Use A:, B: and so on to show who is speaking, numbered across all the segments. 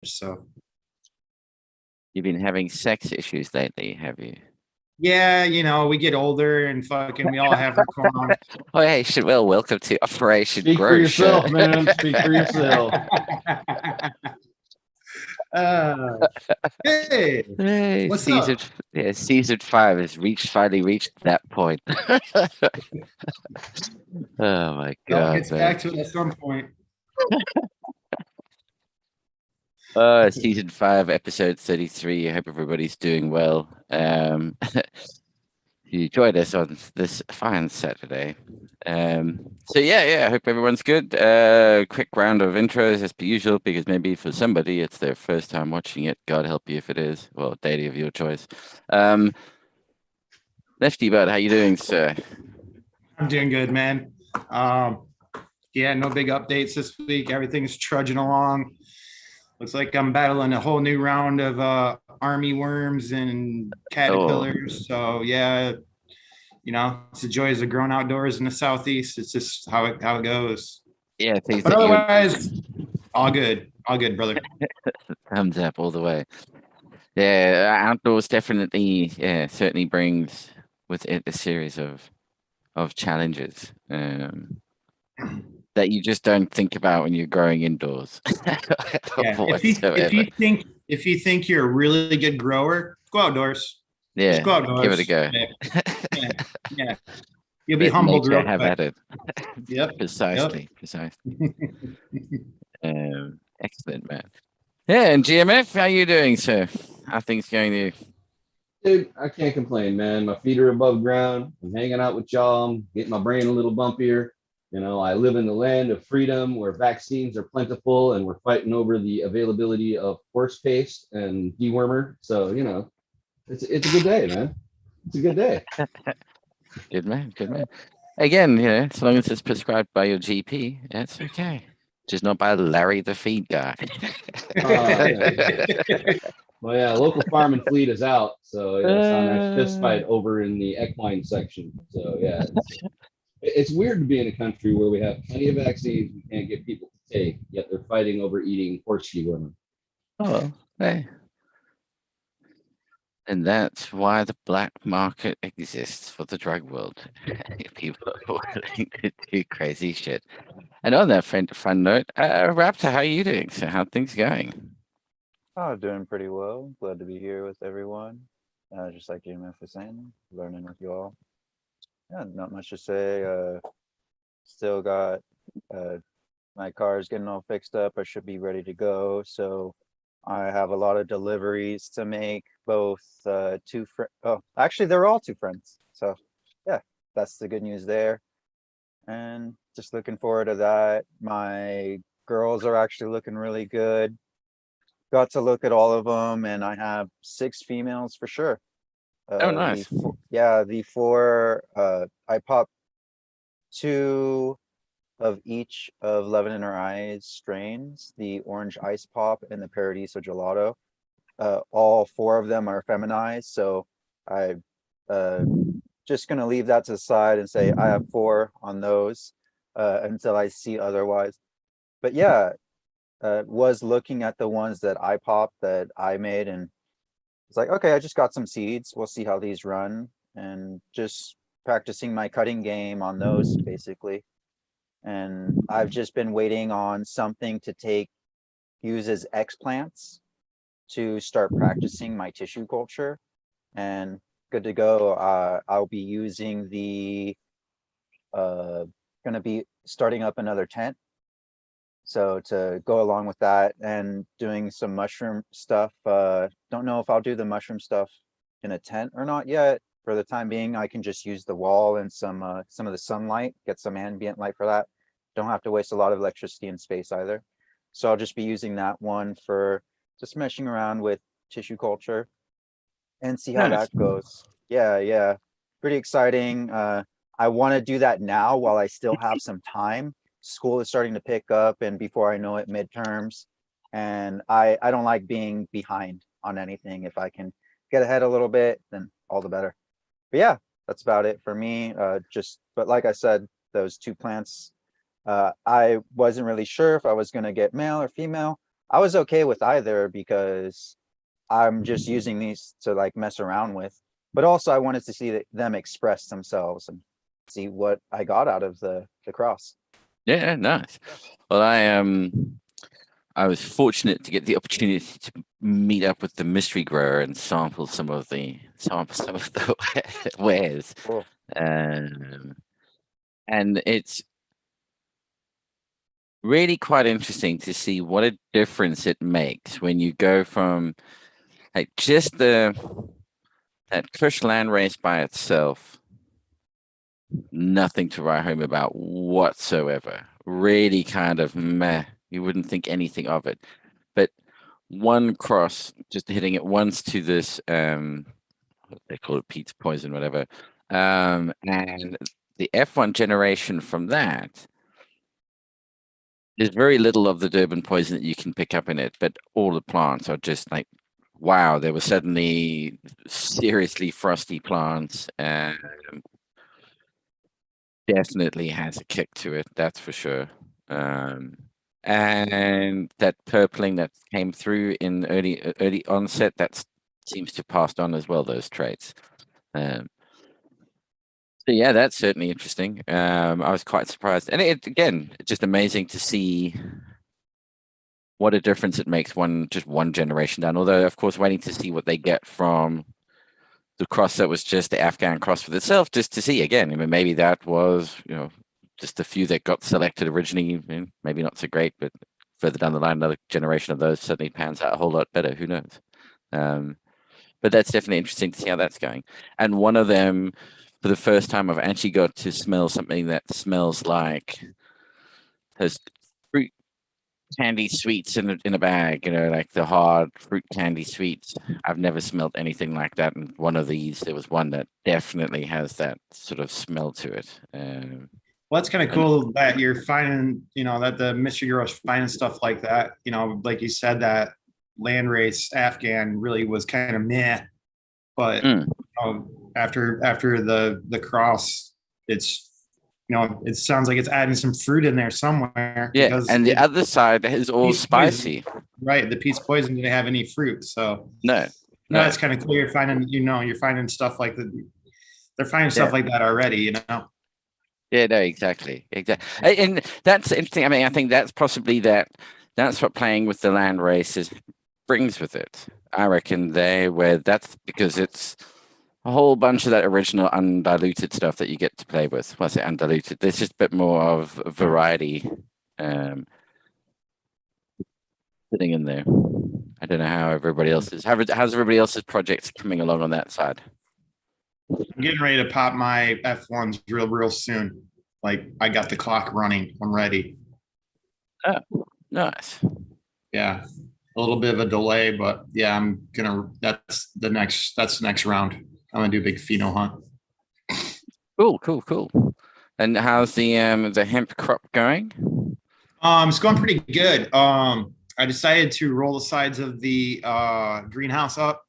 A: So
B: You've been having sex issues lately, have you?
A: yeah, we get older and fucking we all have our qualms.
B: Oh, hey, well, welcome to Operation
C: Speak for
B: Grow Shirt.
C: yourself, man. Speak for yourself.
A: uh, hey,
B: Hey,
A: what's up?
B: season 5 has finally reached that point. Oh my
A: Well, it
B: God,
A: gets
B: man.
A: back to it at some point.
B: Season 5, episode 33. I hope everybody's doing well. You joined us on this fine Saturday. So yeah, I hope everyone's good. Quick round of intros as per usual, because maybe for somebody it's their first time watching it. God help you if it is. Well, deity of your choice. Lefty Bud, how you doing, sir?
A: I'm doing good, man. Um, yeah, no big updates this week. Everything's trudging along. Looks like I'm battling a whole new round of army worms and
B: Oh,
A: caterpillars. So yeah, it's the joys of growing outdoors in the southeast. It's just how it goes.
B: yeah, things
A: But
B: that you
A: otherwise, all good, brother.
B: thumbs up all the way. Yeah, outdoors definitely, yeah, certainly brings with it a series of challenges. That you just don't think about when you're growing indoors
A: Yeah,
B: whatsoever.
A: if you think you're a really good grower, go outdoors. Just
B: Yeah,
A: go
B: give it a
A: outdoors.
B: go.
A: Yeah, yeah, yeah. You'll be
B: Let
A: humbled
B: nature
A: real
B: have
A: quick.
B: at it.
A: Yep, yep.
B: Precisely. Excellent, man. Yeah, and GMF, how you doing, sir? How things going to?
C: Dude, I can't complain, man. My feet are above ground. I'm hanging out with y'all. I'm getting my brain a little bumpier. I live in the land of freedom where vaccines are plentiful and we're fighting over the availability of horse paste and dewormer. So, it's a good day, man. It's a good day.
B: Good man, good man. Again, as long as it's prescribed by your GP, that's okay. Just not by Larry the feed guy.
C: Yeah. Well, yeah, local farm and fleet is out. So, yeah, it's on that fist fight over in the equine section. So, yeah, it's weird to be in a country where we have plenty of vaccines we can't get people to take, yet they're fighting over eating horse dewormer.
B: Oh, hey. And that's why the black market exists for the drug world. People are willing to do crazy shit. And on that fun note, Raptor, how are you doing? So how things going?
D: Oh, doing pretty well. Glad to be here with everyone. Just like GMF was saying, learning with you all. Yeah, not much to say. Still got uh, my car's getting all fixed up. I should be ready to go. So I have a lot of deliveries to make, both two friends. Oh, actually, they're all two friends. So yeah, that's the good news there. And just looking forward to that. My girls are actually looking really good. Got to look at all of them, and I have 6 females for sure.
B: Oh,
D: The
B: nice.
D: four, yeah, the four. I popped 2 of each of Levin and Her Eyes strains, the Orange Ice Pop and the Paradiso Gelato. All 4 of them are feminized, so I uh just gonna leave that to the side and say I have 4 on those until I see otherwise. But yeah, was looking at the ones that I popped that I made, and it's like, okay, I just got some seeds. We'll see how these run, and just practicing my cutting game on those basically. And I've just been waiting on something to use as explants to start practicing my tissue culture, and good to go. I'll be using uh, gonna be starting up another tent. So to go along with that and doing some mushroom stuff, don't know if I'll do the mushroom stuff in a tent or not yet. For the time being, I can just use the wall and some of the sunlight, get some ambient light for that. Don't have to waste a lot of electricity and space either. So I'll just be using that one for just meshing around with tissue culture and see how
B: Nice.
D: that goes. Yeah, yeah. Pretty exciting. I want to do that now while I still have some time. School is starting to pick up, and before I know it, midterms. And I don't like being behind on anything. If I can get ahead a little bit, then all the better. But yeah, that's about it for me. But like I said, those 2 plants, I wasn't really sure if I was going to get male or female. I was okay with either because I'm just using these to like mess around with. But also I wanted to see them express themselves and see what I got out of the cross.
B: Yeah, nice. Well, I was fortunate to get the opportunity to meet up with the mystery grower and sample some of the wares.
D: Cool.
B: And it's really quite interesting to see what a difference it makes when you go from like just that Kush land race by itself, nothing to write home about whatsoever. Really kind of meh. You wouldn't think anything of it. But one cross, just hitting it once to this they call it Pete's poison, whatever. And the F1 generation from that, there's very little of the Durban poison that you can pick up in it, but all the plants are just like, wow, there were suddenly seriously frosty plants. Definitely has a kick to it, that's for sure. And that purpling that came through in early onset, that seems to passed on as well, those traits. So yeah, that's certainly interesting. I was quite surprised, and again, it's just amazing to see what a difference it makes just one generation down. Although, of course, waiting to see what they get from the cross that was just the Afghan cross with itself, just to see again. I mean, maybe that was just a few that got selected originally, maybe not so great, but further down the line, another generation of those suddenly pans out a whole lot better. Who knows? But that's definitely interesting to see how that's going. And one of them, for the first time, I've actually got to smell something that smells like has fruit candy sweets in a bag, like the hard fruit candy sweets. I've never smelled anything like that. And one of these, there was one that definitely has that sort of smell to it.
A: Well, that's kind of cool that you're finding, that the mystery girl's finding stuff like that. Like you said, that landrace Afghan really was kind of meh, but after the cross, it's it sounds like it's adding some fruit in there somewhere.
B: Yeah, and the other side is all spicy.
A: Right, the Pete's poison didn't have any fruit, so
B: no.
A: That's kind of cool. You're finding stuff like that. They're finding stuff like that already.
B: Yeah, no, exactly. And that's interesting. I mean, I think that's possibly that's what playing with the land races brings with it. I reckon that's because it's a whole bunch of that original undiluted stuff that you get to play with. What's it undiluted? There's just a bit more of variety sitting in there. I don't know how everybody else is. How's everybody else's projects coming along on that side?
A: I'm getting ready to pop my F1s real soon. Like I got the clock running. I'm ready.
B: Oh, nice.
A: Yeah. A little bit of a delay, but yeah, that's the next round. I'm gonna do a big pheno hunt.
B: Cool. And how's the hemp crop going?
A: It's going pretty good. I decided to roll the sides of the greenhouse up.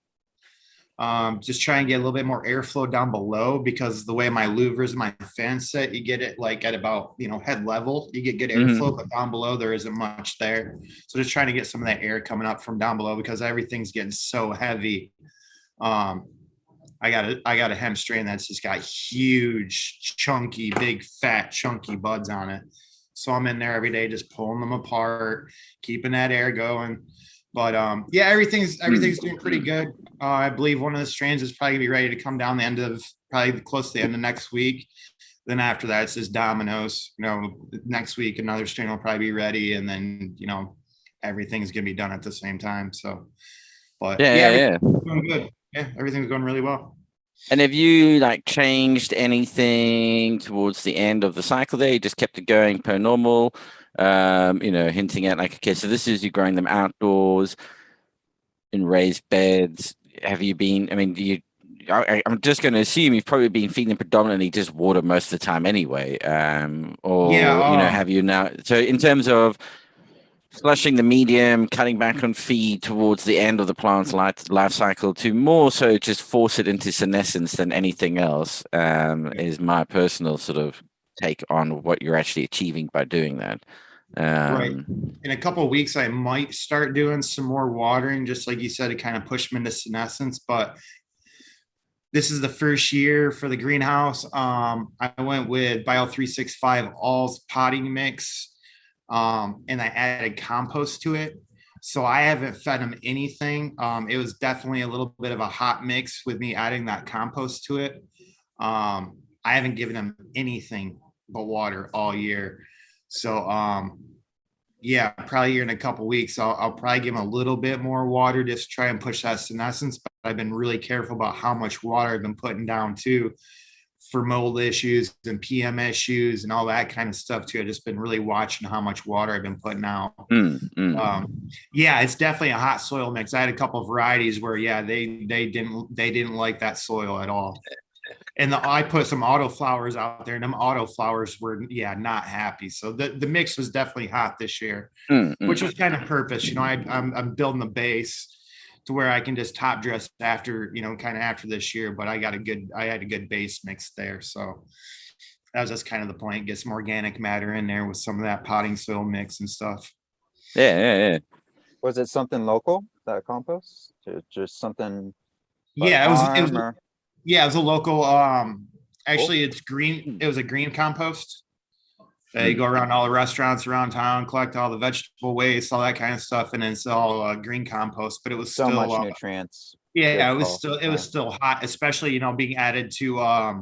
A: Just try and get a little bit more airflow down below, because the way my louvers and my fan set, you get it like at about head level. You get good airflow, but down below there isn't much there. So just trying to get some of that air coming up from down below, because everything's getting so heavy. I got a hemp strain that's just got huge, chunky, big, fat, chunky buds on it. So I'm in there every day, just pulling them apart, keeping that air going. But yeah, everything's doing pretty good. I believe one of the strains is probably gonna be ready to come down probably close to the end of next week. Then after that, it's just dominoes. Next week another strain will probably be ready, and then everything's gonna be done at the same time. So, but yeah. Doing good. Yeah, everything's going really well.
B: And have you changed anything towards the end of the cycle there? You just kept it going per normal, hinting at okay, so this is you growing them outdoors in raised beds. Have you been, I'm just going to assume you've probably been feeding predominantly just water most of the time anyway. Have you now? So in terms of flushing the medium, cutting back on feed towards the end of the plant's life cycle to more so just force it into senescence than anything else, is my personal sort of take on what you're actually achieving by doing that.
A: Right.
B: Um,
A: In a couple of weeks, I might start doing some more watering, just like you said, to kind of push them into senescence. But this is the first year for the greenhouse. I went with Bio 365 All's potting mix, and I added compost to it. So I haven't fed them anything. It was definitely a little bit of a hot mix with me adding that compost to it. I haven't given them anything but water all year. So yeah, probably here in a couple weeks, I'll probably give them a little bit more water, just try and push that senescence. But I've been really careful about how much water I've been putting down too, for mold issues and PM issues and all that kind of stuff too. I've just been really watching how much water I've been putting out.
B: mm.
A: Yeah, it's definitely a hot soil mix. I had a couple of varieties where yeah, they didn't like that soil at all. And I put some auto flowers out there, and them auto flowers were yeah not happy. So the mix was definitely hot this year, which was kind of purpose. You know, I'm building the base to where I can just top dress after, you know, kind of after this year. But I had a good base mix there. So that was just kind of the point. Get some organic matter in there with some of that potting soil mix and stuff.
B: Yeah.
D: Was it something local, that compost? Just something by the
A: Yeah, it was
D: farm or?
A: yeah, it was a local actually it's green, it was a green compost. You go around all the restaurants around town, collect all the vegetable waste, all that kind of stuff, and it's all green compost. But it was
D: So
A: still
D: much nutrients.
A: yeah,
D: Good
A: it was
D: call.
A: still hot, especially, you know, being added to a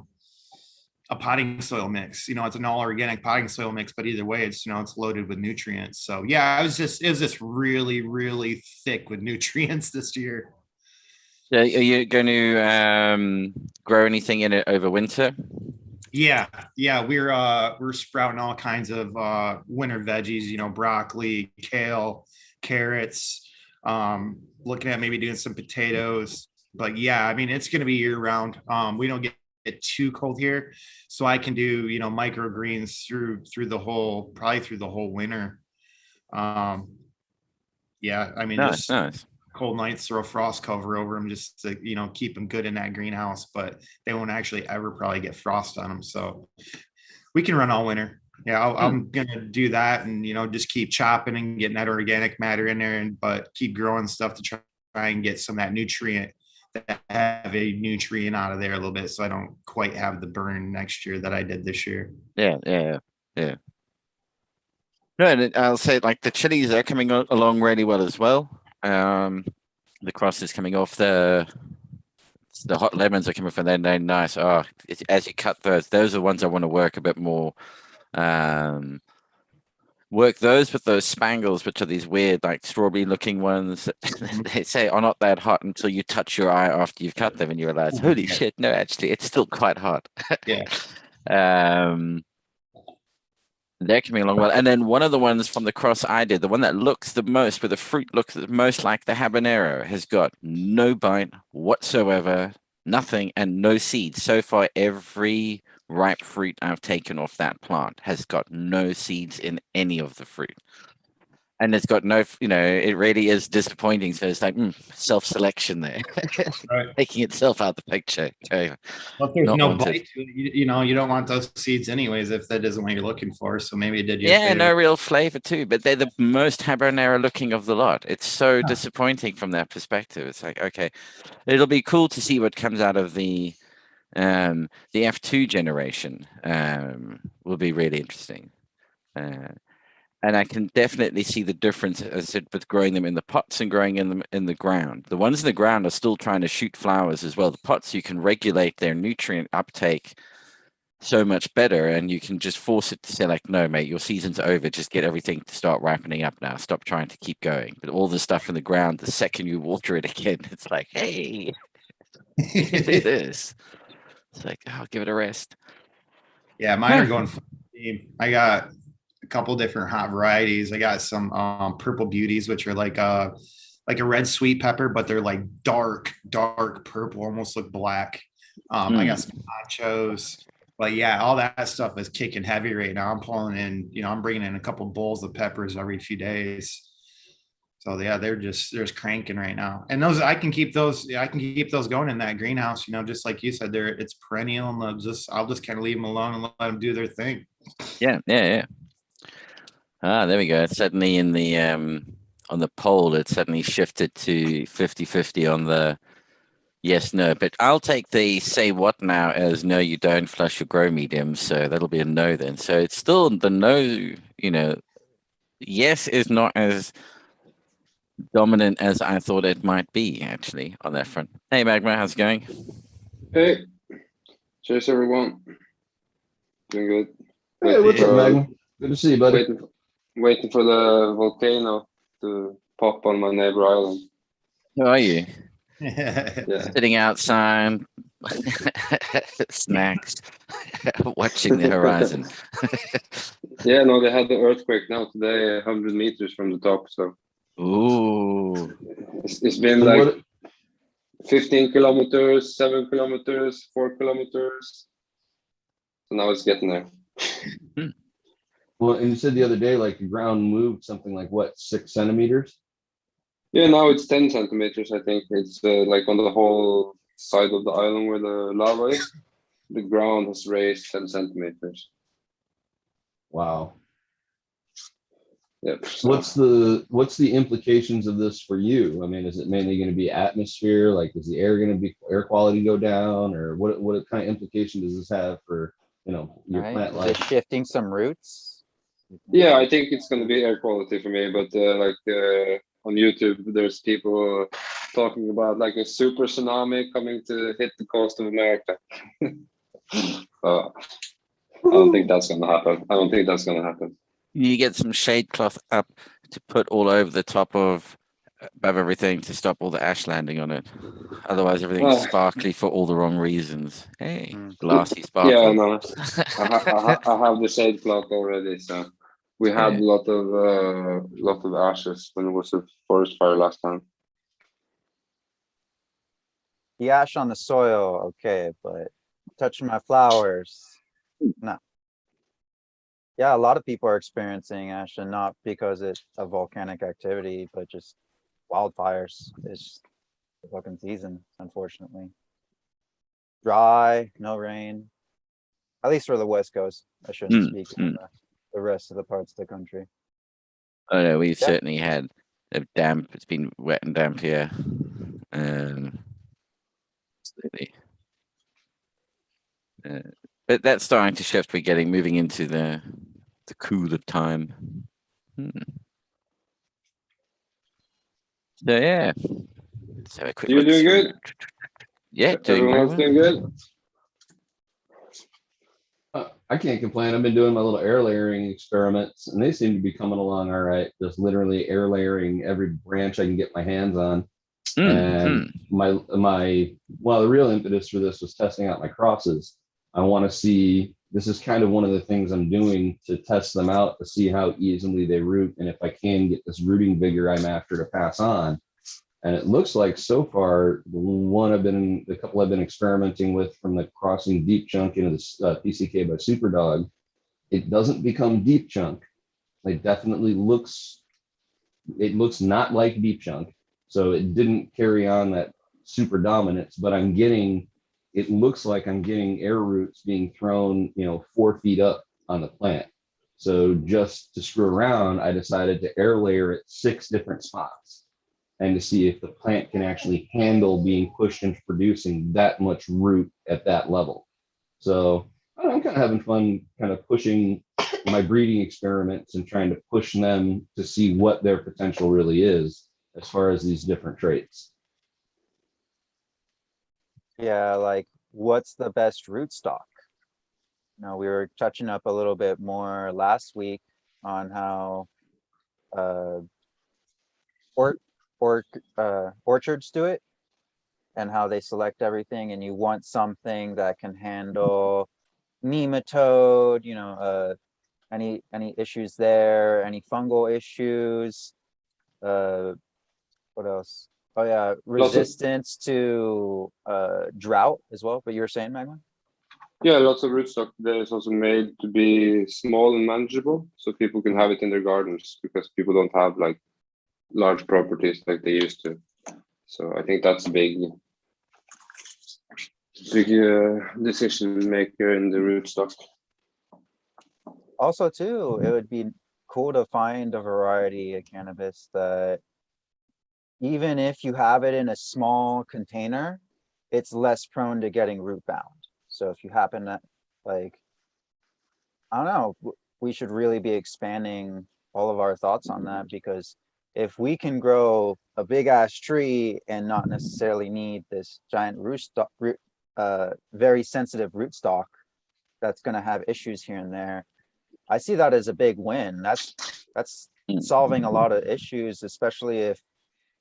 A: potting soil mix. You know, it's an all organic potting soil mix, but either way, it's, you know, it's loaded with nutrients. So yeah, it was just really, really thick with nutrients this year.
B: Yeah, are you going to grow anything in it over winter?
A: Yeah, we're sprouting all kinds of winter veggies, you know, broccoli, kale, carrots, looking at maybe doing some potatoes. But yeah, I mean, it's going to be year round. We don't get too cold here, so I can do, you know, microgreens probably through the whole winter. Um, yeah, I mean,
B: Nice,
A: just
B: nice.
A: cold nights, throw a frost cover over them just to, you know, keep them good in that greenhouse, but they won't actually ever probably get frost on them. So we can run all winter. Yeah, I'm gonna do that, and, you know, just keep chopping and getting that organic matter in there, and but keep growing stuff to try and get some of that nutrient, that heavy nutrient out of there a little bit, so I don't quite have the burn next year that I did this year.
B: Yeah. No, and I'll say like the chilies are coming along really well as well. The cross is coming off the hot lemons are coming from there. They're nice. Oh, as you cut those are the ones I want to work a bit more. Work those with those spangles, which are these weird, like strawberry looking ones. They say are not that hot until you touch your eye after you've cut them and you realize, holy
A: Yeah.
B: shit, no, actually, it's still quite hot.
A: Yeah.
B: They're coming along well. And then one of the ones from the cross I did, the one that looks the most, where the fruit looks the most like the habanero, has got no bite whatsoever, nothing, and no seeds. So far, every ripe fruit I've taken off that plant has got no seeds in any of the fruit. And it's got no, you know, it really is disappointing. So it's like self-selection there,
A: Right.
B: taking itself out the picture. Okay.
A: Well, if there's
B: Not
A: no
B: wanted.
A: bite to it, you know, you don't want those seeds anyways if that isn't what you're looking for. So maybe it did you a
B: Yeah,
A: favor.
B: no real flavor too, but they're the most habanero looking of the lot. It's so disappointing from that perspective. It's like, okay, it'll be cool to see what comes out of the F2 generation. Will be really interesting. And I can definitely see the difference, as I said, with growing them in the pots and growing them in the ground. The ones in the ground are still trying to shoot flowers as well. The pots, you can regulate their nutrient uptake so much better, and you can just force it to say like, no, mate, your season's over. Just get everything to start ripening up now. Stop trying to keep going. But all the stuff in the ground, the second you water it again, it's like, hey, you can do this. It's like, oh, give it a rest.
A: Yeah, mine are going full steam. I got a couple different hot varieties. I got some purple beauties, which are like a red sweet pepper, but they're like dark purple, almost look black. I got some nachos. But yeah, all that stuff is kicking heavy right now. I'm pulling in, you know, I'm bringing in a couple bowls of peppers every few days. So yeah, they're just cranking right now. And those I can keep those going in that greenhouse, you know, just like you said, it's perennial, and I'll just kind of leave them alone and let them do their thing.
B: Yeah. Ah, there we go. It's suddenly in the on the poll, it suddenly shifted to 50-50 on the yes, no. But I'll take the say what now as no, you don't flush your grow medium. So that'll be a no then. So it's still the no, yes is not as dominant as I thought it might be actually on that front. Hey Magma, how's it going?
E: Hey, cheers everyone. Doing good.
C: Hey, what's up,
E: for-
C: Magma? Good to see you, buddy.
E: Waiting for the volcano to pop on my neighbor island.
B: How are you?
E: Yeah.
B: Sitting outside, snacks, watching the horizon.
E: Yeah, no, they had the earthquake now today, 100 meters from the top. So
B: Ooh.
E: it's been
C: So
E: like
C: what-
E: 15 kilometers, 7 kilometers, 4 kilometers. So now it's getting there.
C: Well, and you said the other day, like the ground moved something like what, 6 centimeters?
E: Yeah, now it's 10 centimeters. I think it's like on the whole side of the island where the lava is. The ground has raised 10 centimeters.
C: Wow.
E: Yep.
C: What's the implications of this for you? I mean, is it mainly going to be atmosphere? Like, is the air quality go down, or what kind of implication does this have for your
D: Right?
C: plant
D: Is
C: life?
D: it shifting some roots?
E: Yeah, I think it's going to be air quality for me, but on YouTube, there's people talking about like a super tsunami coming to hit the coast of America. I don't think that's going to happen. I don't think that's going to happen.
B: You get some shade cloth up to put all over the top of above everything to stop all the ash landing on it. Otherwise, everything's
E: Ah.
B: sparkly for all the wrong reasons. Hey,
D: Mm.
B: glassy sparkle.
E: Yeah, no, I have the shade cloth already. So we had
B: Yeah.
E: a lot of ashes when it was a forest fire last time.
D: The ash on the soil, okay, but touching my flowers, no. Yeah, a lot of people are experiencing ash, and not because it's a volcanic activity, but just wildfires. It's the fucking season, unfortunately. Dry, no rain. At least for the West Coast. I shouldn't speak for the rest of the parts of the country.
B: Oh no, we've
D: Yeah.
B: certainly had a damp. It's been wet and damp here. Absolutely. But that's starting to shift. We're moving into the cooler time. So yeah. Let's have a quick
E: You're
B: look
E: doing
B: through.
E: good?
B: Yeah, doing
E: Everyone
B: very
E: else
B: well.
E: doing good?
C: I can't complain. I've been doing my little air layering experiments, and they seem to be coming along all right. Just literally air layering every branch I can get my hands on. And the real impetus for this was testing out my crosses. I want to see, this is kind of one of the things I'm doing to test them out to see how easily they root, and if I can get this rooting vigor I'm after to pass on. And it looks like so far, the couple I've been experimenting with from the crossing deep chunk into the PCK by Superdog, it doesn't become deep chunk. It definitely looks not like deep chunk. So it didn't carry on that super dominance, but it looks like I'm getting air roots being thrown, 4 feet up on the plant. So just to screw around, I decided to air layer it 6 different spots and to see if the plant can actually handle being pushed into producing that much root at that level. So I'm kind of having fun kind of pushing my breeding experiments and trying to push them to see what their potential really is as far as these different traits.
D: Yeah, like what's the best rootstock? We were touching up a little bit more last week on how orchards do it and how they select everything, and you want something that can handle nematode, any issues there, any fungal issues, what else? Oh yeah, resistance to drought as well. But you were saying, Magma?
E: Yeah, lots of rootstock that is also made to be small and manageable, so people can have it in their gardens because people don't have like large properties like they used to. So I think that's a big decision maker in the rootstock.
D: Also, too, it would be cool to find a variety of cannabis that even if you have it in a small container, it's less prone to getting root bound. So if you happen to like, I don't know, we should really be expanding all of our thoughts on that, because if we can grow a big ass tree and not necessarily need this giant very sensitive rootstock that's going to have issues here and there, I see that as a big win. That's solving a lot of issues, especially if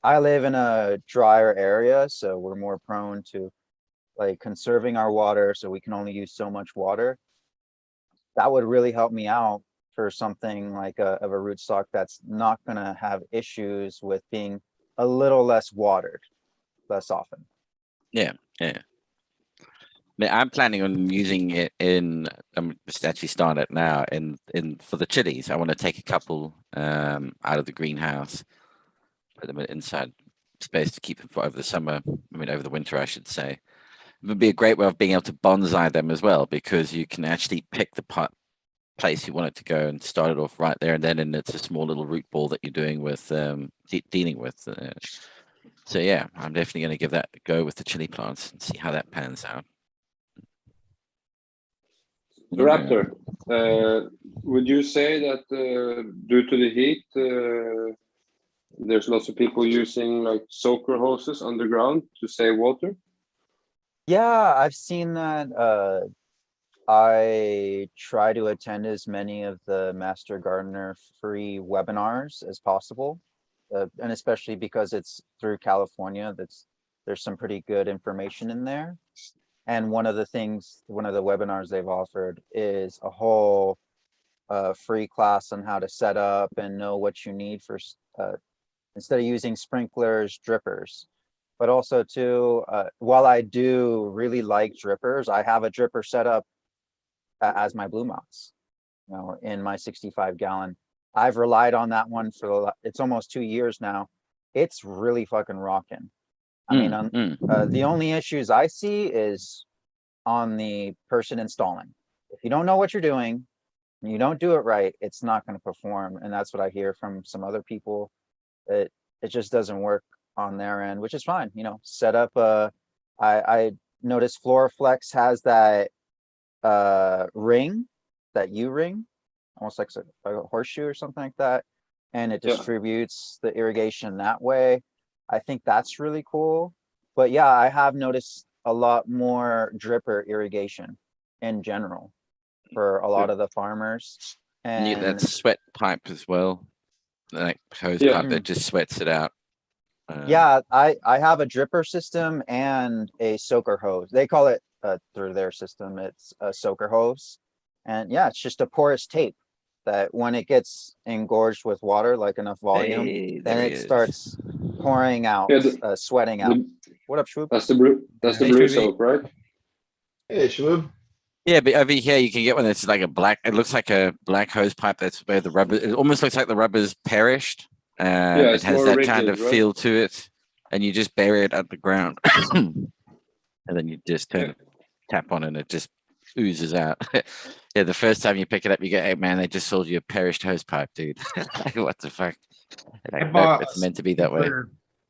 D: I live in a drier area, so we're more prone to like conserving our water, so we can only use so much water. That would really help me out for something like of a rootstock that's not gonna have issues with being a little less watered less often.
B: Yeah. I'm planning on using it in. I'm just actually starting it now in for the chilies. I want to take a couple out of the greenhouse, put them in inside space to keep them for over the summer. I mean, over the winter, I should say. It would be a great way of being able to bonsai them as well, because you can actually pick the place you want it to go and start it off right there and then, and it's a small little root ball that you're doing with dealing with. So yeah, I'm definitely going to give that a go with the chili plants and see how that pans out.
E: Raptor, would you say that due to the heat, there's lots of people using like soaker hoses underground to save water?
D: Yeah, I've seen that. I try to attend as many of the Master Gardener free webinars as possible. And especially because it's through California, there's some pretty good information in there. And one of the webinars they've offered is a whole free class on how to set up and know what you need for, instead of using sprinklers, drippers. But also too, while I do really like drippers, I have a dripper set up as my Blue Mounts, in my 65 gallon. I've relied on that one for it's almost 2 years now. It's really fucking rocking. I mean, the only issues I see is on the person installing. If you don't know what you're doing and you don't do it right, it's not going to perform. And that's what I hear from some other people. It just doesn't work on their end, which is fine. Set up I noticed Floraflex has that ring, that U-ring, almost like a horseshoe or something like that, and it distributes the irrigation that way. I think that's really cool. But yeah, I have noticed a lot more dripper irrigation in general for a lot of the farmers. And
B: that sweat pipe as well, like hose pipe that just sweats it out.
D: Yeah, I have a dripper system and a soaker hose. They call it through their system, it's a soaker hose. And yeah, it's just a porous tape that when it gets engorged with water, like enough volume, then it starts pouring out, sweating out. What up, Shwoop?
E: That's the blue soap, right?
C: Hey, Shwoop.
B: Yeah, but over here you can get one that's like a black. It looks like a black hose pipe. That's where the rubber. It almost looks like the rubber's perished. It has that kind of feel to it, and you just bury it at the ground, and then you just tap on it, and it just oozes out. Yeah, the first time you pick it up, you go, "Hey man, they just sold you a perished hose pipe, dude." Like, what the fuck? Like, nope, it's meant to be that way.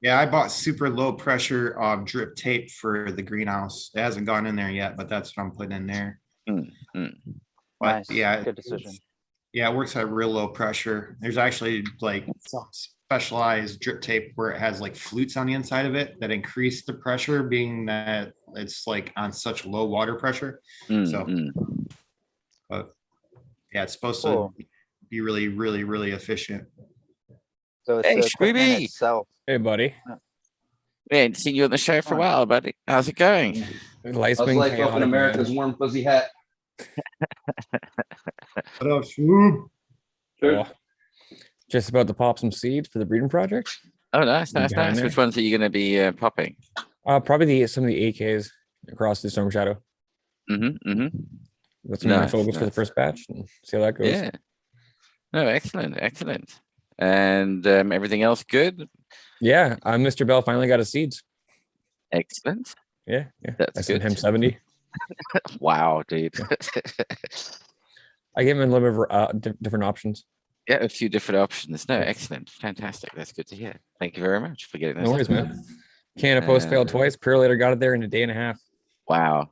A: Yeah, I bought super low pressure drip tape for the greenhouse. It hasn't gone in there yet, but that's what I'm putting in there. But
D: Nice.
A: yeah,
D: Good decision.
A: Yeah, it works at real low pressure. There's actually like specialized drip tape where it has like flutes on the inside of it that increase the pressure, being that it's like on such low water pressure. But yeah, it's supposed to be really, really, really efficient.
D: So it's
B: Hey,
D: the equipment
B: Shwooby.
D: itself.
F: Hey, buddy.
B: We ain't seen you on the show for a while, buddy. How's it going?
F: Life's
C: How's
F: been
C: life up in
F: chaotic,
C: America's
F: man.
C: warm fuzzy hat?
A: What up, Shwoop?
E: Sure.
F: Oh, just about to pop some seeds for the breeding project.
B: Oh, nice.
F: Behind there.
B: Which ones are you going to be popping?
F: Probably some of the AKs across the Storm Shadow. That's my
B: Nice,
F: focus for the
B: nice.
F: first batch and see how that goes.
B: Yeah. No, excellent. And everything else good?
F: Yeah, Mr. Bell finally got his seeds.
B: Excellent.
F: Yeah.
B: That's
F: I sent
B: good.
F: him 70.
B: Wow, dude.
F: I gave him a little bit of different options.
B: Yeah, a few different options. No, excellent, fantastic. That's good to hear. Thank you very much for getting
F: No
B: this.
F: worries, man. Canada Post failed twice. Purolator got it there in a day and a half.
B: Wow.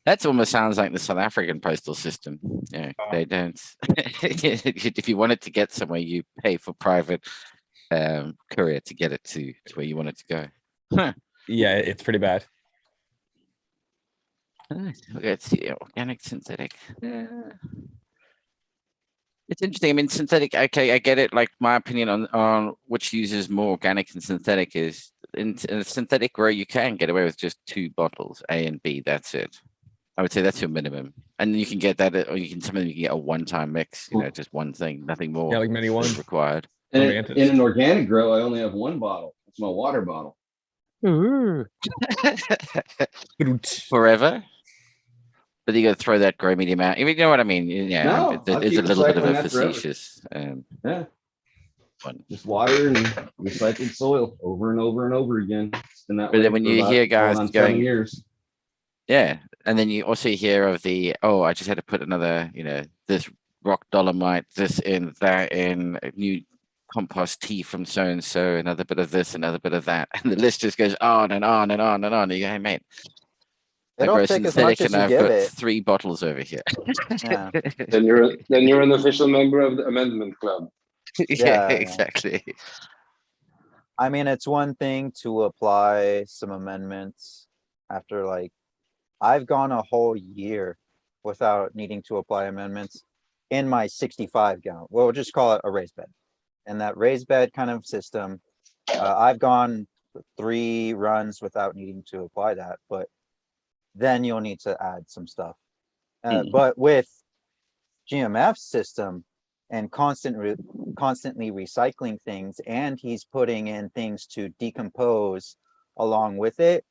B: That almost sounds like the South African postal system. Yeah, they don't. If you wanted to get somewhere, you pay for private courier to get it to where you want it to go. Huh.
F: Yeah, it's pretty bad.
B: Let's see, organic, synthetic. It's interesting. I mean, synthetic. Okay, I get it. Like my opinion on which uses more organic and synthetic is in a synthetic grow, you can get away with just 2 bottles, A and B. That's it. I would say that's your minimum, and you can get that, or you can some of them you can get a one-time mix. You know, just one thing, nothing more.
F: Yeah, like many
B: is
F: ones.
B: required.
C: And
F: Romantic.
C: in an organic grow, I only have 1 bottle. It's my water bottle.
B: Forever. But you got to throw that grow medium out. You know what I mean? Yeah,
C: No,
B: it
C: I'll
B: is a
C: keep
B: little bit of
C: recycling
B: a
C: that forever.
B: facetious.
C: Yeah,
B: One.
C: just water and recycled soil over and over and over again. It's been that
B: But
C: way
B: then when
C: for
B: you
C: about
B: hear guys
C: going on 7
B: going-
C: years.
B: Yeah, and then you also hear of the I just had to put another, this rock dolomite, this in, that in, a new compost tea from so and so, another bit of this, another bit of that, and the list just goes on and on and on and on. And you go, hey mate, I
D: It'll
B: grow
D: take as
B: synthetic
D: much as
B: and
D: you
B: I've
D: give
B: got
D: it.
B: 3 bottles over here.
D: Yeah.
E: Then you're an official member of the amendment club.
D: Yeah.
B: Exactly.
D: I mean, it's one thing to apply some amendments after like, I've gone a whole year without needing to apply amendments in my 65 gallon. We'll just call it a raised bed. And that raised bed kind of system, I've gone 3 runs without needing to apply that, but then you'll need to add some stuff. But with GMF's system and constantly recycling things, and he's putting in things to decompose along with it,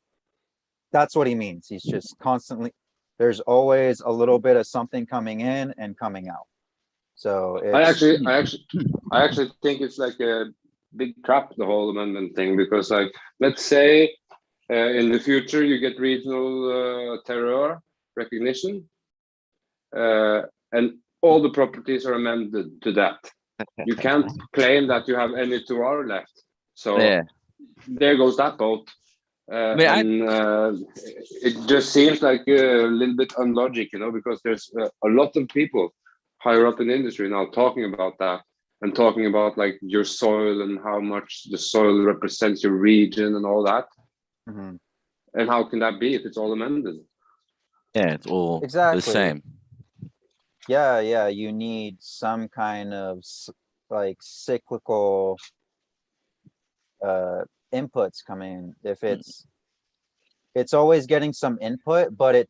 D: that's what he means. He's just constantly, there's always a little bit of something coming in and coming out. So
E: I
D: it's,
E: actually think it's like a big trap, the whole amendment thing, because like, let's say in the future you get regional terroir recognition, and all the properties are amended to that. You can't claim that you have any terroir left. So
B: Yeah.
E: there goes that boat. It just seems like a little bit unlogic, because there's a lot of people higher up in the industry now talking about that, and talking about like your soil and how much the soil represents your region and all that.
D: Mhm.
E: And how can that be if it's all amended?
B: Yeah, it's all
D: Exactly.
B: the same.
D: yeah, you need some kind of like cyclical inputs coming in. If it's always getting some input, but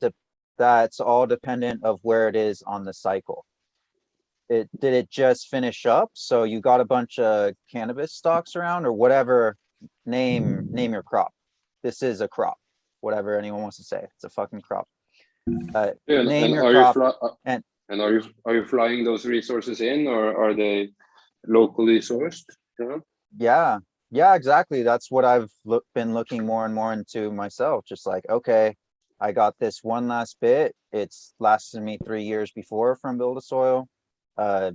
D: that's all dependent of where it is on the cycle. Did it just finish up? So you got a bunch of cannabis stalks around, or whatever, name your crop. This is a crop, whatever anyone wants to say. It's a fucking crop. Name your crop.
E: And are you flying those resources in, or are they locally sourced?
D: Yeah, exactly. That's what I've been looking more and more into myself. Just like, okay, I got this one last bit. It's lasted me 3 years before from Build a Soil. I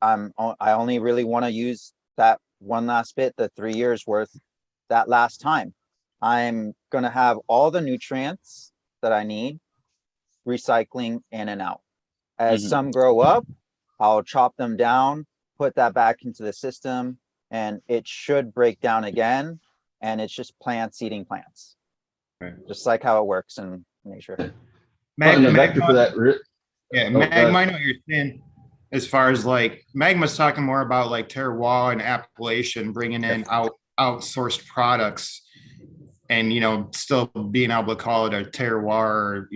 D: only really want to use that one last bit, the 3 years worth, that last time. I'm gonna have all the nutrients that I need recycling in and out. As some grow up, I'll chop them down, put that back into the system, and it should break down again. And it's just plants eating plants,
A: Right.
D: just like how it works in nature.
C: And the vector for that.
A: Yeah,
C: Oh,
A: Magma, I know what you're saying. As far as like Magma's talking more about like terroir and appellation, bringing in outsourced products, and still being able to call it a terroir or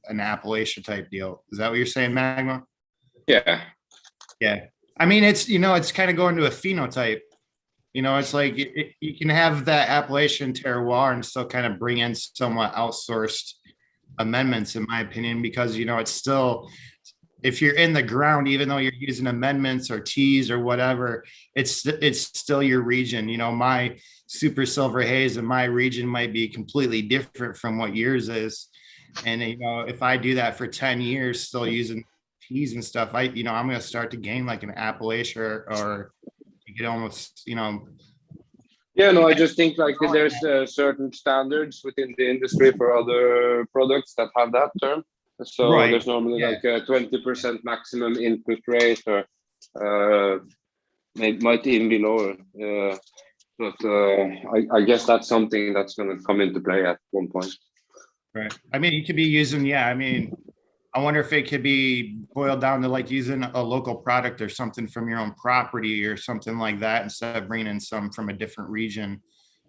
A: an appellation type deal. Is that what you're saying, Magma?
E: Yeah.
A: Yeah. I mean, it's kind of going to a phenotype. It's like you can have that appellation terroir and still kind of bring in somewhat outsourced amendments, in my opinion, because it's still, if you're in the ground, even though you're using amendments or teas or whatever, it's still your region. My super silver haze in my region might be completely different from what yours is, and if I do that for 10 years, still using teas and stuff, I'm gonna start to gain like an Appalachia or you could almost,
E: Yeah, no, I just think like there's certain standards within the industry for other products that have that term. So
A: Right,
E: there's normally
A: yeah.
E: like a 20% maximum input rate, or might even be lower. But I guess that's something that's going to come into play at one point.
A: Right. I mean, you could be using, I wonder if it could be boiled down to like using a local product or something from your own property or something like that instead of bringing in some from a different region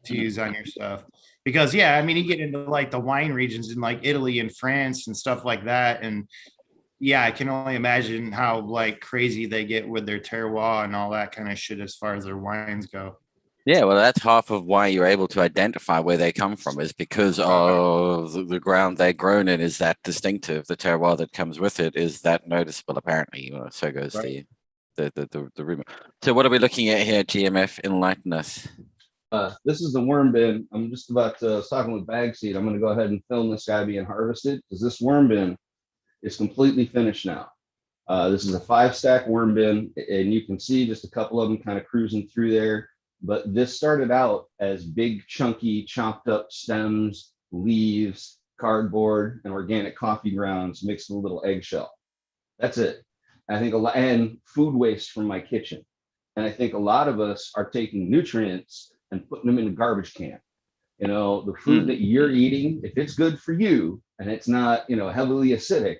A: to use on your stuff. Because you get into like the wine regions in like Italy and France and stuff like that. And I can only imagine how like crazy they get with their terroir and all that kind of shit as far as their wines go.
B: Yeah, well, that's half of why you're able to identify where they come from is because of the ground they're grown in is that distinctive. The terroir that comes with it is that noticeable, apparently. So goes
A: Right.
B: the rumor. So what are we looking at here, GMF? Enlighten us.
C: This is the worm bin. I'm just about to, I was talking with Bagseed. I'm going to go ahead and film this guy being harvested because this worm bin is completely finished now. This is a 5-stack worm bin, and you can see just a couple of them kind of cruising through there. But this started out as big, chunky, chopped up stems, leaves, cardboard, and organic coffee grounds mixed with a little eggshell. That's it. I think and food waste from my kitchen. And I think a lot of us are taking nutrients and putting them in a garbage can. The food that you're eating, if it's good for you and it's not, heavily acidic,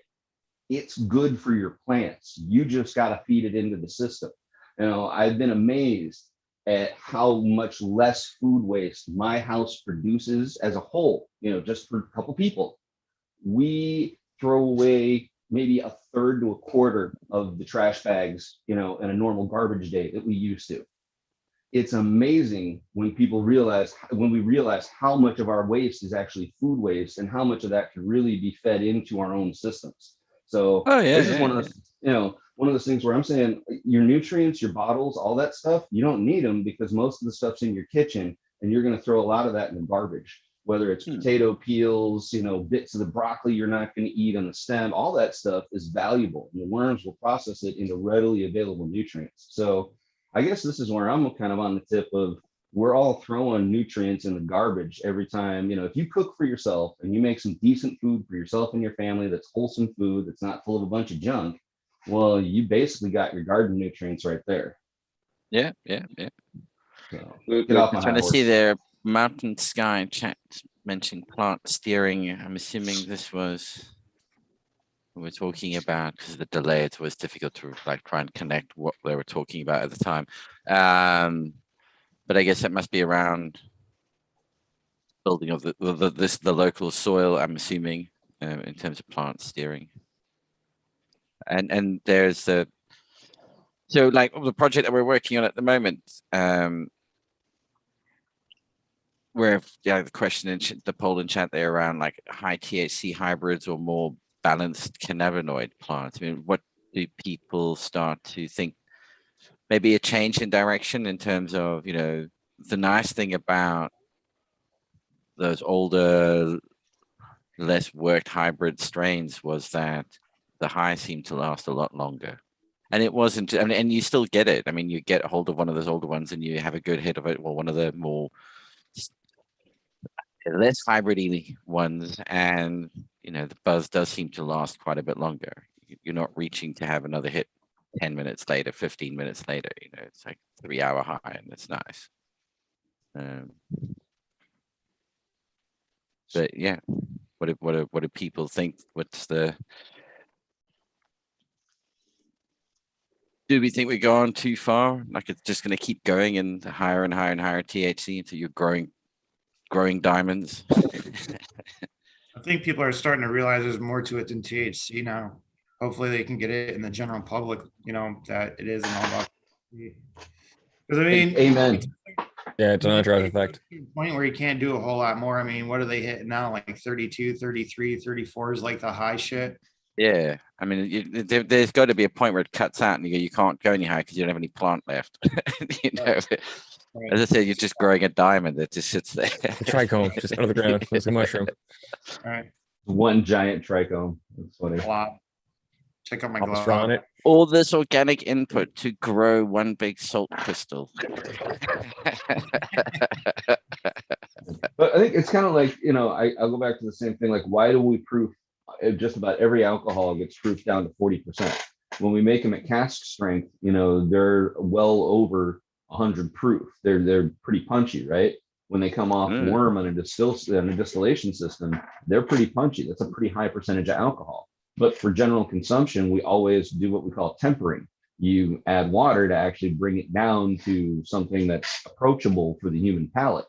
C: it's good for your plants. You just got to feed it into the system. I've been amazed at how much less food waste my house produces as a whole, just for a couple people. We throw away maybe a third to a quarter of the trash bags, in a normal garbage day that we used to. It's amazing when we realize how much of our waste is actually food waste and how much of that can really be fed into our own systems. So this is one of those things where I'm saying your nutrients, your bottles, all that stuff, you don't need them because most of the stuff's in your kitchen and you're going to throw a lot of that in the garbage, whether it's potato peels, bits of the broccoli you're not going to eat on the stem, all that stuff is valuable. And the worms will process it into readily available nutrients. So I guess this is where I'm kind of on the tip of we're all throwing nutrients in the garbage every time. If you cook for yourself and you make some decent food for yourself and your family, that's wholesome food, that's not full of a bunch of junk, well, you basically got your garden nutrients right there.
B: Yeah.
C: So,
E: Good,
C: get off my
B: I'm trying
C: high
B: to see
C: horse.
B: their Mountain Sky chat mentioning plant steering. I'm assuming this was what we're talking about because of the delay. It's always difficult to like try and connect what they were talking about at the time. But I guess that must be around building of the local soil. I'm assuming in terms of plant steering. And there's so like the project that we're working on at the moment. Where the question in the poll in chat there around like high THC hybrids or more balanced cannabinoid plants. I mean, what do people start to think? Maybe a change in direction in terms of the nice thing about those older, less worked hybrid strains was that the high seemed to last a lot longer. And it wasn't, and you still get it. I mean, you get a hold of one of those older ones and you have a good hit of it. Well, one of the more less hybridy ones, and the buzz does seem to last quite a bit longer. You're not reaching to have another hit 10 minutes later, 15 minutes later. It's like 3-hour high, and it's nice. But yeah, what do people think? Do we think we're going too far? Like it's just going to keep going and higher and higher and higher THC until you're growing diamonds?
A: I think people are starting to realize there's more to it than THC now. Hopefully they can get it in the general public, that it isn't all about. Because
C: Amen.
F: Yeah, it's an entourage effect.
A: Point where you can't do a whole lot more. What are they hitting now? Like 32, 33, 34 is like the high shit.
B: Yeah, there's got to be a point where it cuts out and you can't go any higher because you don't have any plant left.
A: Right.
B: As I said, you're just growing a diamond that just sits there.
F: The trichome just out of the ground. It's a mushroom.
A: All right.
C: One giant trichome. That's funny.
A: A lot. Check out my
F: Pop a straw on
A: glove.
F: it.
B: All this organic input to grow one big salt crystal.
C: But I think it's kind of like, I'll go back to the same thing. Like, why do we proof just about every alcohol gets proofed down to 40%? When we make them at cask strength, they're well over 100 proof. They're pretty punchy, right? When they come off
B: Mm.
C: worm on a distillation system, they're pretty punchy. That's a pretty high percentage of alcohol. But for general consumption, we always do what we call tempering. You add water to actually bring it down to something that's approachable for the human palate.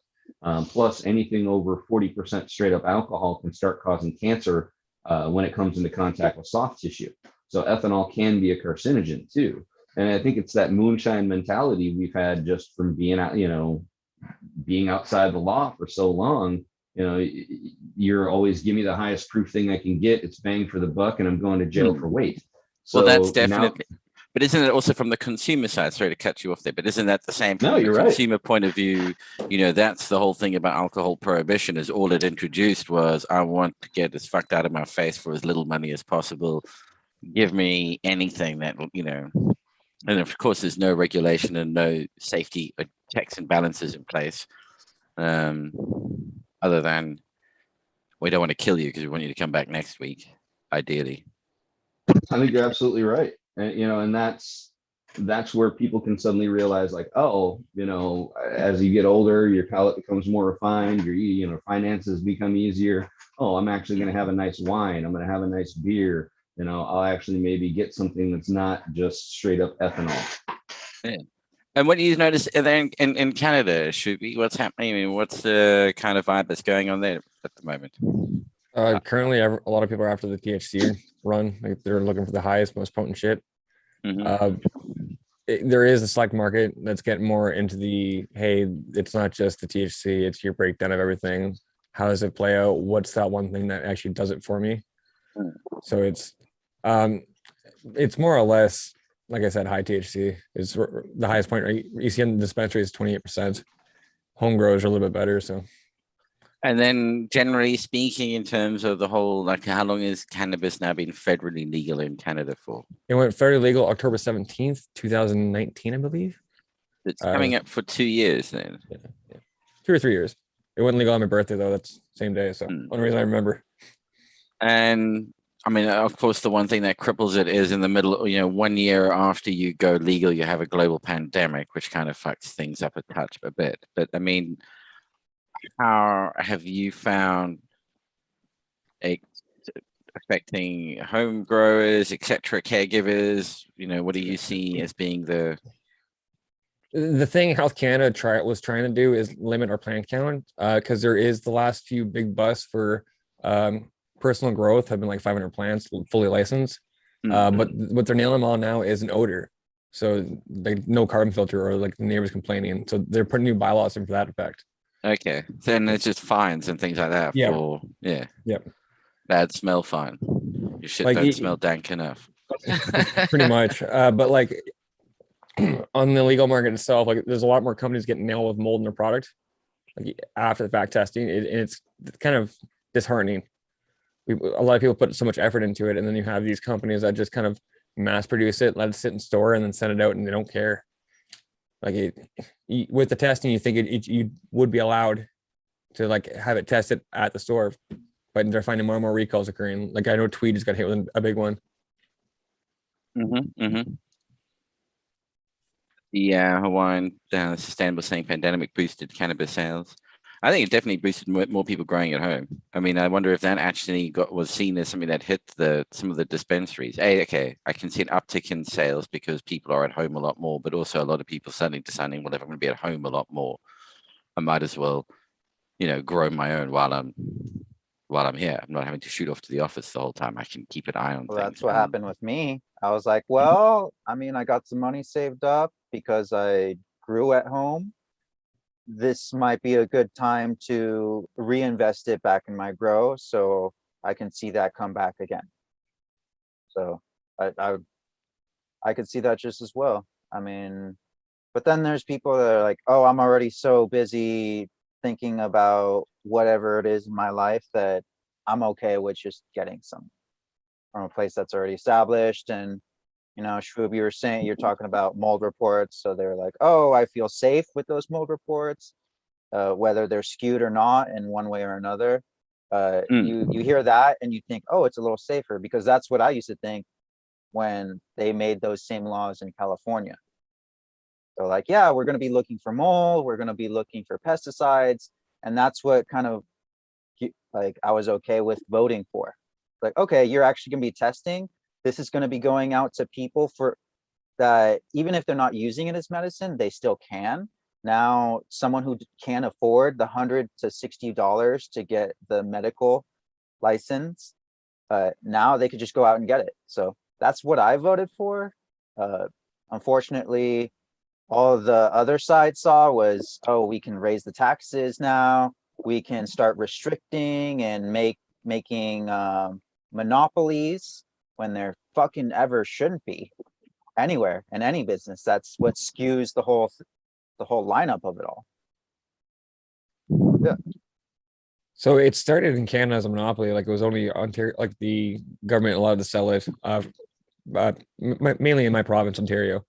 C: Plus, anything over 40% straight up alcohol can start causing cancer when it comes into contact with soft tissue. So ethanol can be a carcinogen too. And I think it's that moonshine mentality we've had just from being out, being outside the law for so long. You're always give me the highest proof thing I can get. It's bang for the buck, and I'm going to jail for weight. So
B: Well, that's
C: now,
B: definitely. But isn't it also from the consumer side? Sorry to cut you off there, but isn't that the same
C: No,
B: from the
C: you're right.
B: consumer point of view? That's the whole thing about alcohol prohibition is all it introduced was I want to get as fucked out of my face for as little money as possible. Give me anything that, and of course there's no regulation and no safety checks and balances in place. Other than we don't want to kill you because we want you to come back next week, ideally.
C: I think you're absolutely right. And that's where people can suddenly realize, like, oh, as you get older, your palate becomes more refined, your finances become easier. Oh, I'm actually going to have a nice wine. I'm going to have a nice beer. I'll actually maybe get something that's not just straight up ethanol.
B: Yeah. And what do you notice then in Canada, Shuby? What's happening? I mean, what's the kind of vibe that's going on there at the moment?
F: Currently, a lot of people are after the THC run. Like they're looking for the highest, most potent shit.
B: Mhm.
F: There is a select market that's getting more into the, hey, it's not just the THC, it's your breakdown of everything. How does it play out? What's that one thing that actually does it for me? So it's more or less, like I said, high THC is the highest point. Right? You see in the dispensary is 28%. Home grows are a little bit better. So,
B: And then generally speaking, in terms of the whole, like how long has cannabis now been federally legal in Canada for?
F: it went federally legal October 17th, 2019, I believe.
B: It's coming up for 2 years then.
F: 2 or 3 years. It wasn't legal on my birthday though. That's same day. So only reason I remember.
B: And I mean, of course, the one thing that cripples it is in the middle, 1 year after you go legal, you have a global pandemic, which kind of fucks things up a bit. But I mean, how have you found it affecting home growers, etc., caregivers? What do you see as being the
F: thing Health Canada was trying to do is limit our plant count because there is the last few big busts for personal growth have been like 500 plants fully licensed. But what they're nailing them on now is an odor. So like no carbon filter or like the neighbors complaining. So they're putting new bylaws in for that effect.
B: Okay, then it's just fines and things like that.
F: Yeah.
B: For
F: Yep.
B: Bad smell fine. Your shit
F: Like,
B: don't smell dank enough.
F: Pretty much. But like on the legal market itself, like there's a lot more companies getting nailed with mold in their product, like after the fact testing. And it's kind of disheartening. A lot of people put so much effort into it, and then you have these companies that just kind of mass produce it, let it sit in store, and then send it out, and they don't care. Like with the testing, you think you would be allowed to like have it tested at the store, but they're finding more and more recalls occurring. Like I know Tweed just got hit with a big one.
B: The Hawaiian Sustainable Saving Pandemic boosted cannabis sales. I think it definitely boosted more people growing at home. I mean, I wonder if that actually was seen as something that hit some of the dispensaries. Okay, I can see an uptick in sales because people are at home a lot more, but also a lot of people suddenly deciding, well, if I'm going to be at home a lot more, I might as well, grow my own while I'm here. I'm not having to shoot off to the office the whole time. I can keep an eye on
D: Well,
B: things.
D: that's what happened with me. I was like, well, I mean, I got some money saved up because I grew at home. This might be a good time to reinvest it back in my grow so I can see that come back again. So I could see that just as well. I mean, but then there's people that are like, oh, I'm already so busy thinking about whatever it is in my life that I'm okay with just getting some. from a place that's already established. And, you know, Shwoob, you were saying, you're talking about mold reports. So they're like, oh, I feel safe with those mold reports, whether they're skewed or not in one way or another. You hear that and you think, oh, it's a little safer, because that's what I used to think when they made those same laws in California. So like, yeah, we're going to be looking for mold, we're going to be looking for pesticides. And that's what kind of like I was okay with voting for. Like, okay, you're actually going to be testing. This is going to be going out to people for that, even if they're not using it as medicine, they still can. Now, someone who can't afford the $100 to $60 to get the medical license, now they could just go out and get it. So that's what I voted for. Unfortunately, all the other side saw was, oh, we can raise the taxes now. We can start restricting and making monopolies when there fucking ever shouldn't be anywhere in any business. That's what skews the whole lineup of it all.
F: So it started in Canada as a monopoly, like it was only Ontario, like the government allowed to sell it, mainly in my province, Ontario.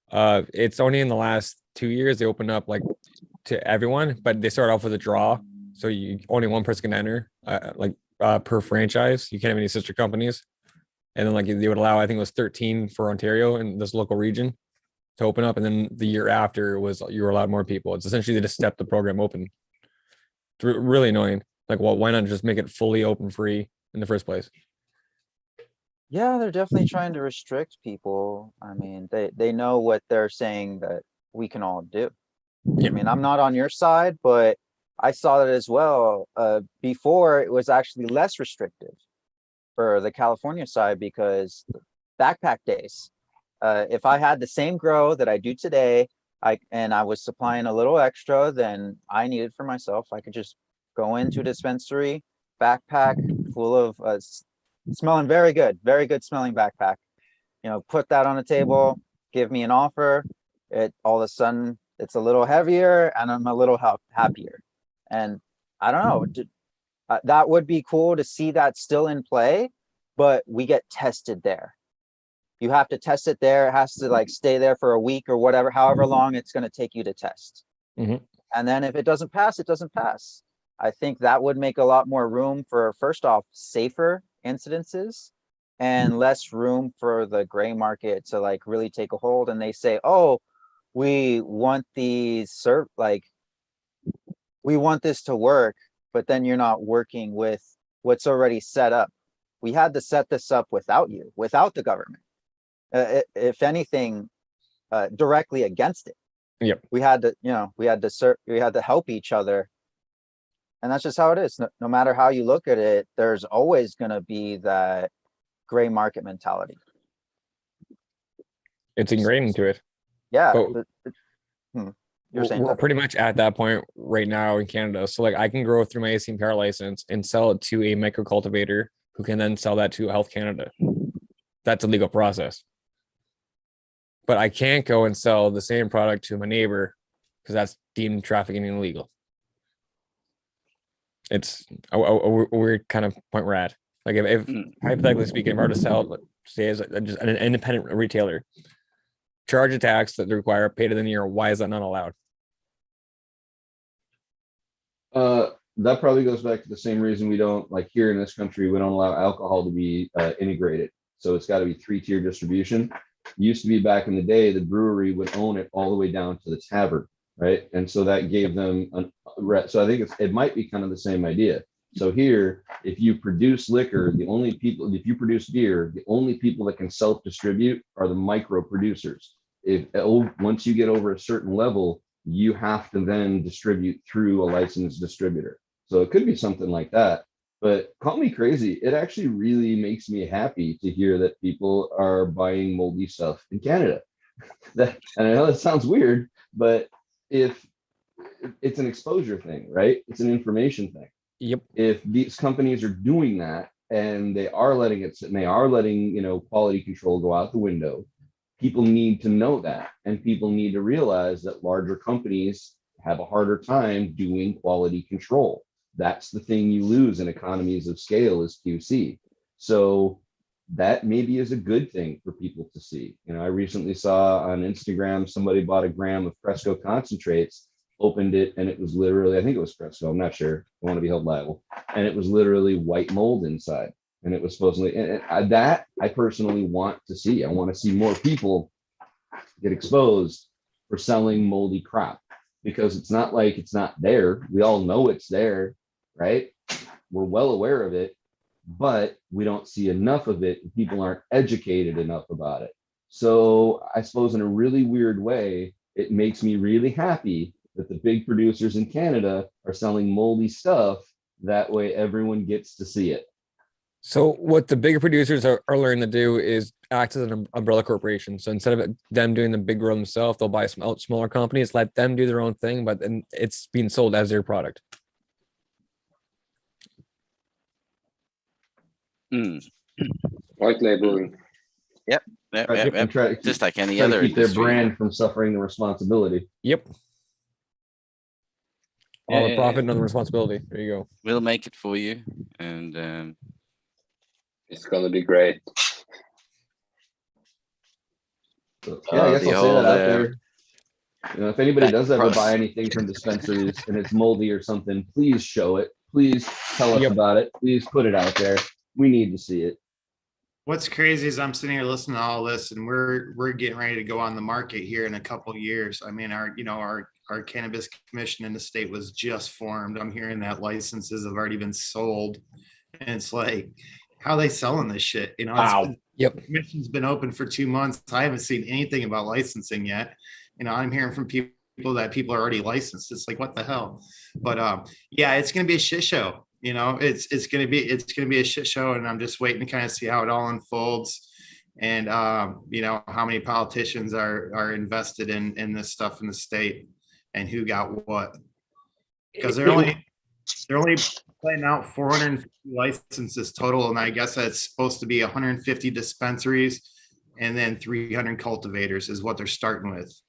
F: It's only in the last 2 years they opened up like to everyone, but they start off with a draw, so you only one person can enter, per franchise. You can't have any sister companies, and then like they would allow, I think it was 13 for Ontario in this local region to open up, and then the year after was you were allowed more people. It's essentially they just stepped the program open. It's really annoying. Like, well, why not just make it fully open free in the first place?
D: Yeah, they're definitely trying to restrict people. I mean, they know what they're saying that we can all do.
F: Yeah.
D: I mean, I'm not on your side, but I saw that as well. Before it was actually less restrictive for the California side, because backpack days. If I had the same grow that I do today, and I was supplying a little extra than I needed for myself, I could just go into a dispensary, backpack full of smelling very good smelling backpack. You know, put that on the table, give me an offer. It all of a sudden it's a little heavier, and I'm a little happier. And I don't know, that would be cool to see that still in play, but we get tested there. You have to test it there. It has to like stay there for a week or whatever, however long it's going to take you to test.
F: Mhm.
D: And then if it doesn't pass, it doesn't pass. I think that would make a lot more room for, first off, safer incidences and less room for the gray market to like really take a hold. And they say, oh, we want these we want this to work, but then you're not working with what's already set up. We had to set this up without you, without the government. If anything, directly against it.
F: Yep.
D: We had to, you know, we had to help each other. And that's just how it is. No matter how you look at it, there's always going to be that gray market mentality.
F: It's ingrained into it.
D: Yeah.
F: But
D: You're saying
F: we're pretty much at that point right now in Canada. So like I can grow through my AC Power license and sell it to a micro cultivator who can then sell that to Health Canada. That's a legal process. But I can't go and sell the same product to my neighbor because that's deemed trafficking illegal. It's a weird kind of point we're at. Like if hypothetically speaking, if I were to sell, say as just an independent retailer, charge a tax that they require, pay to the near, why is that not allowed?
C: That probably goes back to the same reason we don't, like here in this country, we don't allow alcohol to be integrated. So it's got to be 3-tier distribution. Used to be back in the day, the brewery would own it all the way down to the tavern, right? And so that gave them so I think it might be kind of the same idea. So here, if you produce liquor, if you produce beer, the only people that can self-distribute are the micro producers. Once you get over a certain level, you have to then distribute through a licensed distributor. So it could be something like that. But call me crazy, it actually really makes me happy to hear that people are buying moldy stuff in Canada. And I know that sounds weird, but if it's an exposure thing, right? It's an information thing.
F: Yep.
C: If these companies are doing that and they are letting it sit and they are letting, quality control go out the window, people need to know that. And people need to realize that larger companies have a harder time doing quality control. That's the thing you lose in economies of scale is QC. So that maybe is a good thing for people to see. You know, I recently saw on Instagram somebody bought a gram of Cresco concentrates, opened it, and it was literally, I think it was Cresco, I'm not sure, I want to be held liable, and it was literally white mold inside. And it was supposedly, and that I personally want to see. I want to see more people get exposed for selling moldy crop, because it's not like it's not there. We all know it's there, right? We're well aware of it, but we don't see enough of it. And people aren't educated enough about it. So I suppose in a really weird way, it makes me really happy that the big producers in Canada are selling moldy stuff. That way everyone gets to see it.
F: So what the bigger producers are learning to do is act as an umbrella corporation. So instead of them doing the big grow themselves, they'll buy some smaller companies, let them do their own thing, but then it's being sold as their product.
E: White labeling.
B: Yep,
C: Right?
B: yep,
C: And
B: yep.
C: try to keep,
B: Just like any
C: try to
B: other
C: keep their
B: industry.
C: brand from suffering the responsibility.
F: Yep. All the
B: Yeah,
F: profit, none of the responsibility. There you go.
B: we'll make it for you. And
E: It's gonna be great.
C: So, yeah, I guess
B: the
C: I'll say that
B: whole,
C: out there. You know, if anybody
B: that
C: does ever
B: cross-
C: buy anything from dispensaries and it's moldy or something, please show it. Please tell us
F: Yep.
C: about it. Please put it out there. We need to see it.
A: What's crazy is I'm sitting here listening to all this, and we're getting ready to go on the market here in a couple of years. I mean, our cannabis commission in the state was just formed. I'm hearing that licenses have already been sold, and it's like, how are they selling this shit? You know,
C: Wow.
F: Yep.
A: the commission's been open for 2 months. I haven't seen anything about licensing yet. You know, I'm hearing from people that people are already licensed. It's like, what the hell? But yeah, it's gonna be a shit show. You know, it's gonna be a shit show, and I'm just waiting to kind of see how it all unfolds, and you know, how many politicians are invested in this stuff in the state, and who got what, because they're only playing out 450 licenses total, and I guess that's supposed to be 150 dispensaries, and then 300 cultivators is what they're starting with.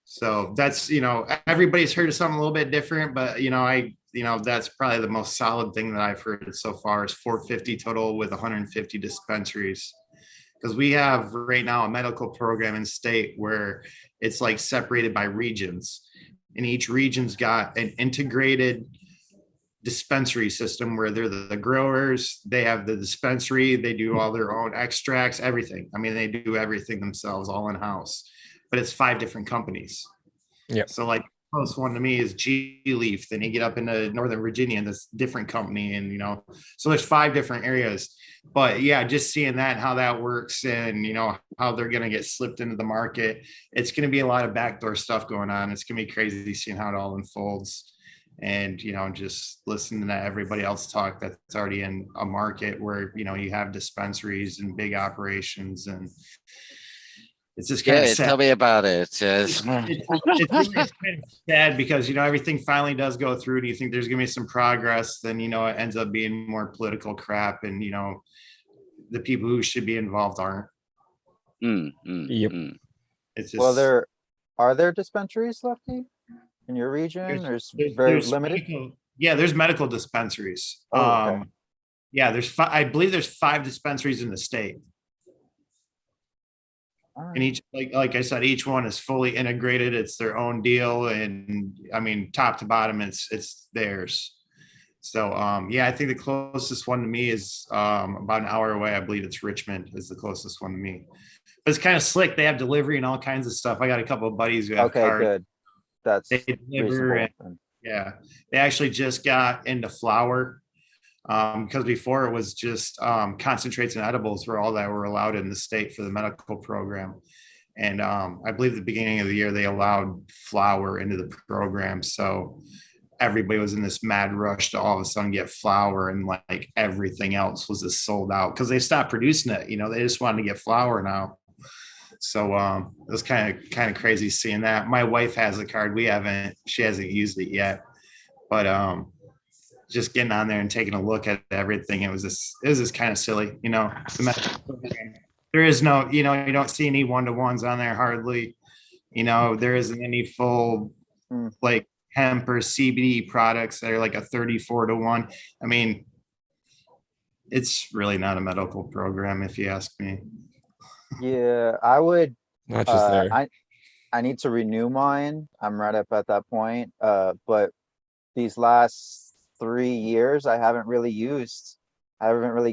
A: So that's, you know, everybody's heard of something a little bit different, but you know, that's probably the most solid thing that I've heard so far is 450 total with 150 dispensaries. Because we have right now a medical program in state where it's like separated by regions, and each region's got an integrated dispensary system where they're the growers, they have the dispensary, they do all their own extracts, everything. I mean, they do everything themselves all in house, but it's 5 different companies.
F: Yep.
A: So like close one to me is G Leaf. Then you get up into Northern Virginia and this different company, and you know, so there's 5 different areas. But yeah, just seeing that and how that works, and you know, how they're gonna get slipped into the market. It's gonna be a lot of backdoor stuff going on. It's gonna be crazy seeing how it all unfolds. And you know, just listening to everybody else talk that's already in a market where, you know, you have dispensaries and big operations, and it's just kind
B: Yeah,
A: of sad.
B: tell me about it.
A: It's really kind of sad because, you know, everything finally does go through. Do you think there's gonna be some progress? Then, you know, it ends up being more political crap, and you know, the people who should be involved aren't.
F: Yep.
A: It's just,
D: Well, are there dispensaries, Lefty, in your region? There's very
A: there's
D: limited.
A: there's medical dispensaries.
D: Oh, okay.
A: Yeah, I believe there's 5 dispensaries in the state.
D: All
A: And
D: right.
A: each, like I said, each one is fully integrated. It's their own deal. And I mean, top to bottom, it's theirs. So yeah, I think the closest one to me is about an hour away. I believe it's Richmond is the closest one to me. But it's kind of slick. They have delivery and all kinds of stuff. I got a couple of buddies who have
D: Okay,
A: cars.
D: good. That's
A: They deliver,
D: reasonable.
A: and yeah, they actually just got into flour. Because before it was just concentrates and edibles were all that were allowed in the state for the medical program. And I believe at the beginning of the year, they allowed flour into the program. So everybody was in this mad rush to all of a sudden get flour, and like everything else was just sold out because they stopped producing it. You know, they just wanted to get flour now. So it was kind of crazy seeing that. My wife has a card. She hasn't used it yet, but just getting on there and taking a look at everything, it was just kind of silly, you know. There is no, you know, you don't see any one-to-ones on there hardly. You know, there isn't any full like hemp or CBD products that are like a 34-to-1. I mean, It's really not a medical program, if you ask me.
D: Yeah, I would,
F: Not just there.
D: I need to renew mine. I'm right up at that point. But these last 3 years, I haven't really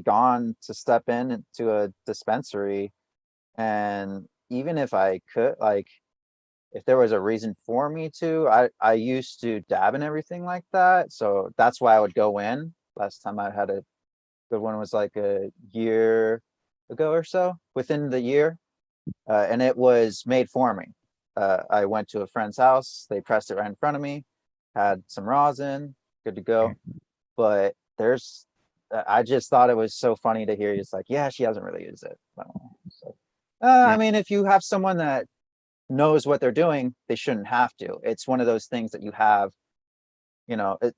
D: gone to step into a dispensary. And even if I could, like, if there was a reason for me to, I used to dab and everything like that. So that's why I would go in. Last time I had a good one was like a year ago or so, within the year. And it was made for me. I went to a friend's house, they pressed it right in front of me, had some rosin, good to go. But I just thought it was so funny to hear. It's like, yeah, she hasn't really used it. So, I mean, if you have someone that knows what they're doing, they shouldn't have to. It's one of those things that you have,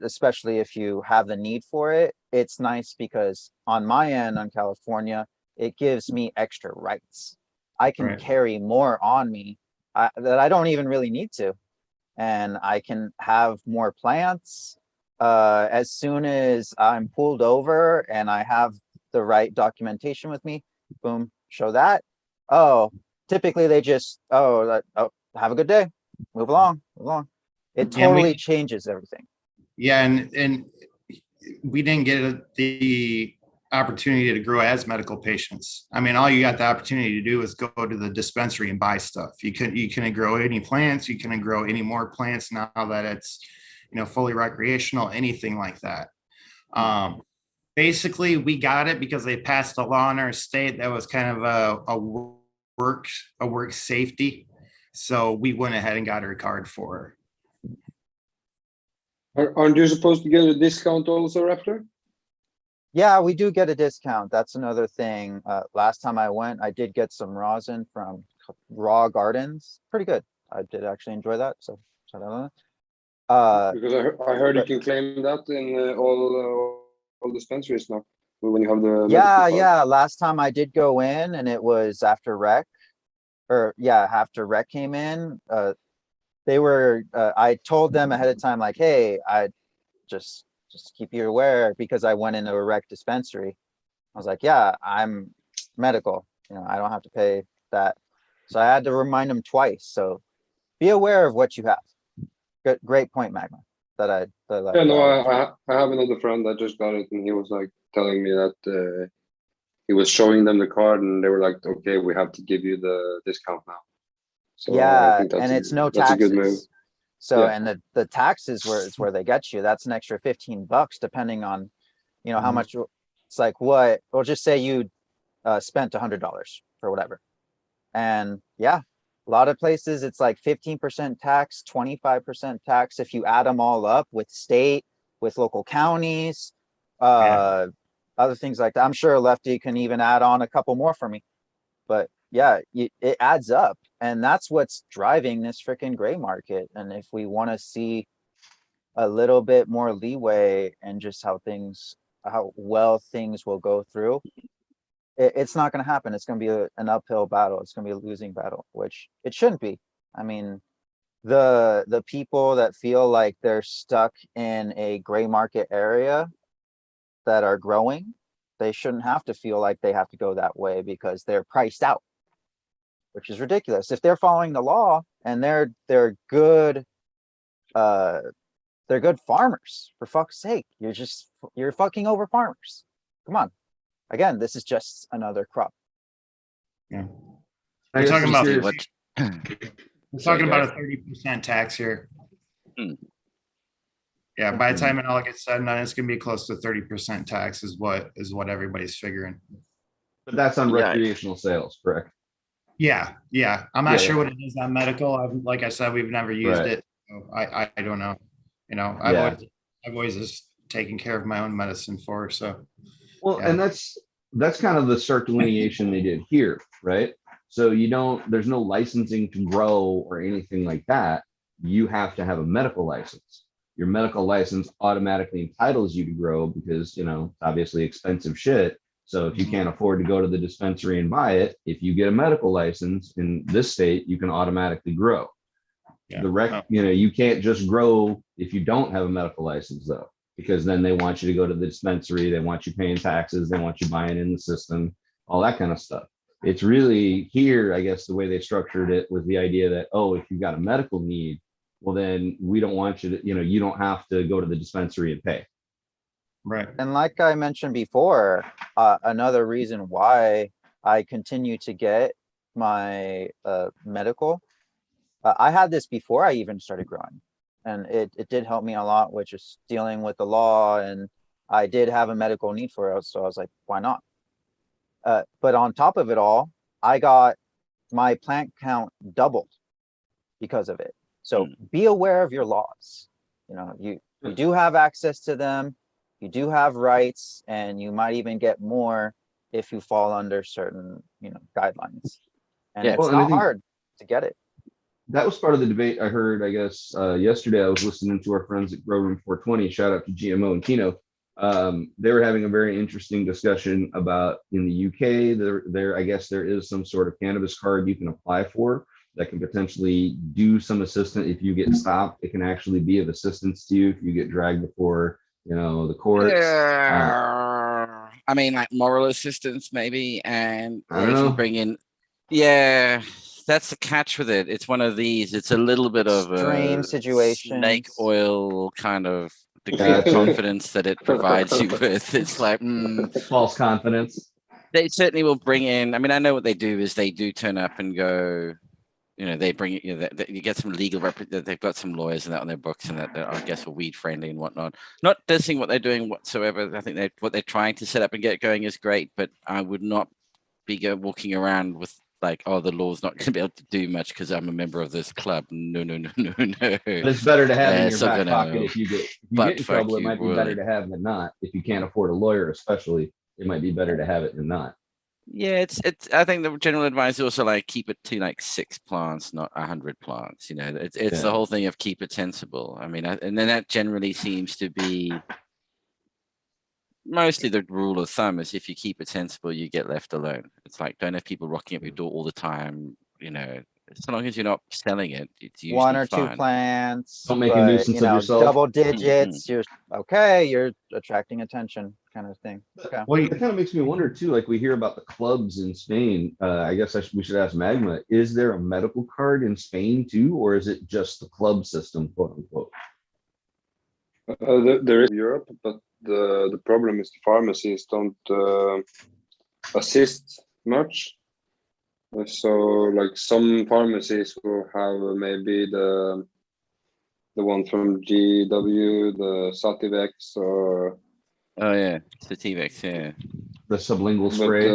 D: especially if you have the need for it. It's nice because on my end, on California, it gives me extra rights. I can
A: Right.
D: carry more on me that I don't even really need to. And I can have more plants. As soon as I'm pulled over and I have the right documentation with me, boom, show that. Oh, typically they just, oh, have a good day, move along, move along. It
A: Yeah,
D: totally changes everything.
A: Yeah, and we didn't get the opportunity to grow as medical patients. I mean, all you got the opportunity to do is go to the dispensary and buy stuff. You couldn't grow any plants, you couldn't grow any more plants now that it's, fully recreational, anything like that. Basically, we got it because they passed a law in our state that was kind of a work safety. So we went ahead and got our card for her.
E: Aren't you supposed to get a discount also, Raptor?
D: Yeah, we do get a discount. That's another thing. Last time I went, I did get some rosin from Raw Gardens. Pretty good. I did actually enjoy that. So shout out on that.
E: Because I heard you can claim that in all dispensaries now when you have the medical
D: Yeah,
E: card.
D: yeah. Last time I did go in and it was after rec, or yeah, after rec came in. I told them ahead of time, like, hey, I just keep you aware, because I went into a rec dispensary. I was like, yeah, I'm medical, I don't have to pay that. So I had to remind them twice. So be aware of what you have. Good, great point, Magma.
E: Yeah, no, I have another friend that just got it, and he was like telling me that he was showing them the card, and they were like, "Okay, we have to give you the discount now." So I
D: Yeah,
E: think
D: and it's no
E: that's a good move.
D: taxes. So,
E: Yeah.
D: and the taxes where they get you. That's an extra $15 depending on, how much. It's like, what, we'll just say you spent $100 for whatever. And yeah, a lot of places it's like 15% tax, 25% tax if you add them all up with state, with local counties, other things like that. I'm sure Lefty can even add on a couple more for me. But yeah, it adds up. And that's what's driving this freaking gray market. And if we want to see a little bit more leeway and just how well things will go through, it's not going to happen. It's going to be an uphill battle. It's going to be a losing battle, which it shouldn't be. I mean, the people that feel like they're stuck in a gray market area that are growing, they shouldn't have to feel like they have to go that way because they're priced out, which is ridiculous. If they're following the law and they're good, they're good farmers, for fuck's sake. You're fucking over farmers. Come on. Again, this is just another crop.
A: Yeah.
C: I
A: We're
C: guess
A: talking
C: I'm
A: about
C: curious-
A: we're
B: Sorry,
A: talking
B: go
A: about a 30% tax here.
B: Hmm.
A: Yeah, by the time it all gets said and done, it's gonna be close to 30% tax is what everybody's figuring.
C: But that's on
B: Yeah.
C: recreational sales, correct?
A: Yeah, I'm
C: Yeah,
A: not sure
C: yeah.
A: what it is on medical. Like I said, we've never used
C: Right.
A: it. So I don't know.
C: Yeah.
A: I've always just taken care of my own medicine for, so.
C: Well,
A: Yeah.
C: and that's kind of the stark delineation they did here, right? So there's no licensing to grow or anything like that. You have to have a medical license. Your medical license automatically entitles you to grow because, it's obviously expensive shit. So if you can't afford to go to the dispensary and buy it, if you get a medical license in this state, you can automatically grow.
A: Yeah.
C: You can't just grow if you don't have a medical license though. because then they want you to go to the dispensary, they want you paying taxes, they want you buying in the system, all that kind of stuff. It's really here, I guess, the way they structured it was the idea that, oh, if you've got a medical need, well, then we don't want you to, you don't have to go to the dispensary and pay.
A: Right.
D: And like I mentioned before, another reason why I continue to get my medical, I had this before I even started growing, and it did help me a lot, which is dealing with the law, and I did have a medical need for it, so I was like, why not? But on top of it all, I got my plant count doubled because of it. So be aware of your laws. You do have access to them. You do have rights, and you might even get more if you fall under certain, guidelines. And
B: Yeah.
D: it's
C: Well, and I
D: not
C: think-
D: hard to get it.
C: That was part of the debate I heard, I guess, yesterday. I was listening to our friends at Grow Room 420. Shout out to GMO and Kino. They were having a very interesting discussion about in the UK, I guess there is some sort of cannabis card you can apply for that can potentially do some assistance. If you get stopped, it can actually be of assistance to you if you get dragged before, the courts.
B: Yeah. I mean, like moral assistance, maybe, and
C: I don't
B: if you
C: know.
B: bring in, yeah, that's the catch with it. It's one of these. It's a little bit of
D: Extreme
B: a
D: situations.
B: snake oil kind of degree of
C: Gotcha.
B: confidence that it provides you with. It's like
C: False confidence.
B: they certainly will bring in. I mean, I know what they do is they do turn up and go. They bring you get some legal they've got some lawyers and that on their books and that I guess are weed friendly and whatnot. Not dissing what they're doing whatsoever. I think what they're trying to set up and get going is great, but I would not be walking around with like, oh, the law's not going to be able to do much because I'm a member of this club. No.
C: But it's better to have in your
B: so
C: back
B: gonna-
C: pocket if you get
B: but
C: in trouble.
B: fuck
C: It
B: you,
C: might be
B: would.
C: better to have than not. If you can't afford a lawyer, especially, it might be better to have it than not.
B: Yeah, it's. I think the general advice is also like keep it to like 6 plants, not 100 plants. It's
C: Yeah.
B: the whole thing of keep it sensible. I mean, and then that generally seems to be mostly the rule of thumb is if you keep it sensible, you get left alone. It's like don't have people rocking up your door all the time. So long as you're not selling it, it's usually
D: One or
B: fine.
D: two plants.
C: Don't make a
D: but,
C: nuisance of yourself.
D: Double digits. You're okay. You're attracting attention, kind of thing. Okay.
A: Well,
C: That kind of makes me wonder too, like we hear about the clubs in Spain. I guess we should ask Magma, is there a medical card in Spain too, or is it just the club system, quote unquote?
E: There is Europe, but the problem is the pharmacies don't assist much. So like some pharmacies will have maybe the one from GW, the Sativex, or
B: Oh yeah, Sativex, yeah.
C: The sublingual
E: but
C: spray.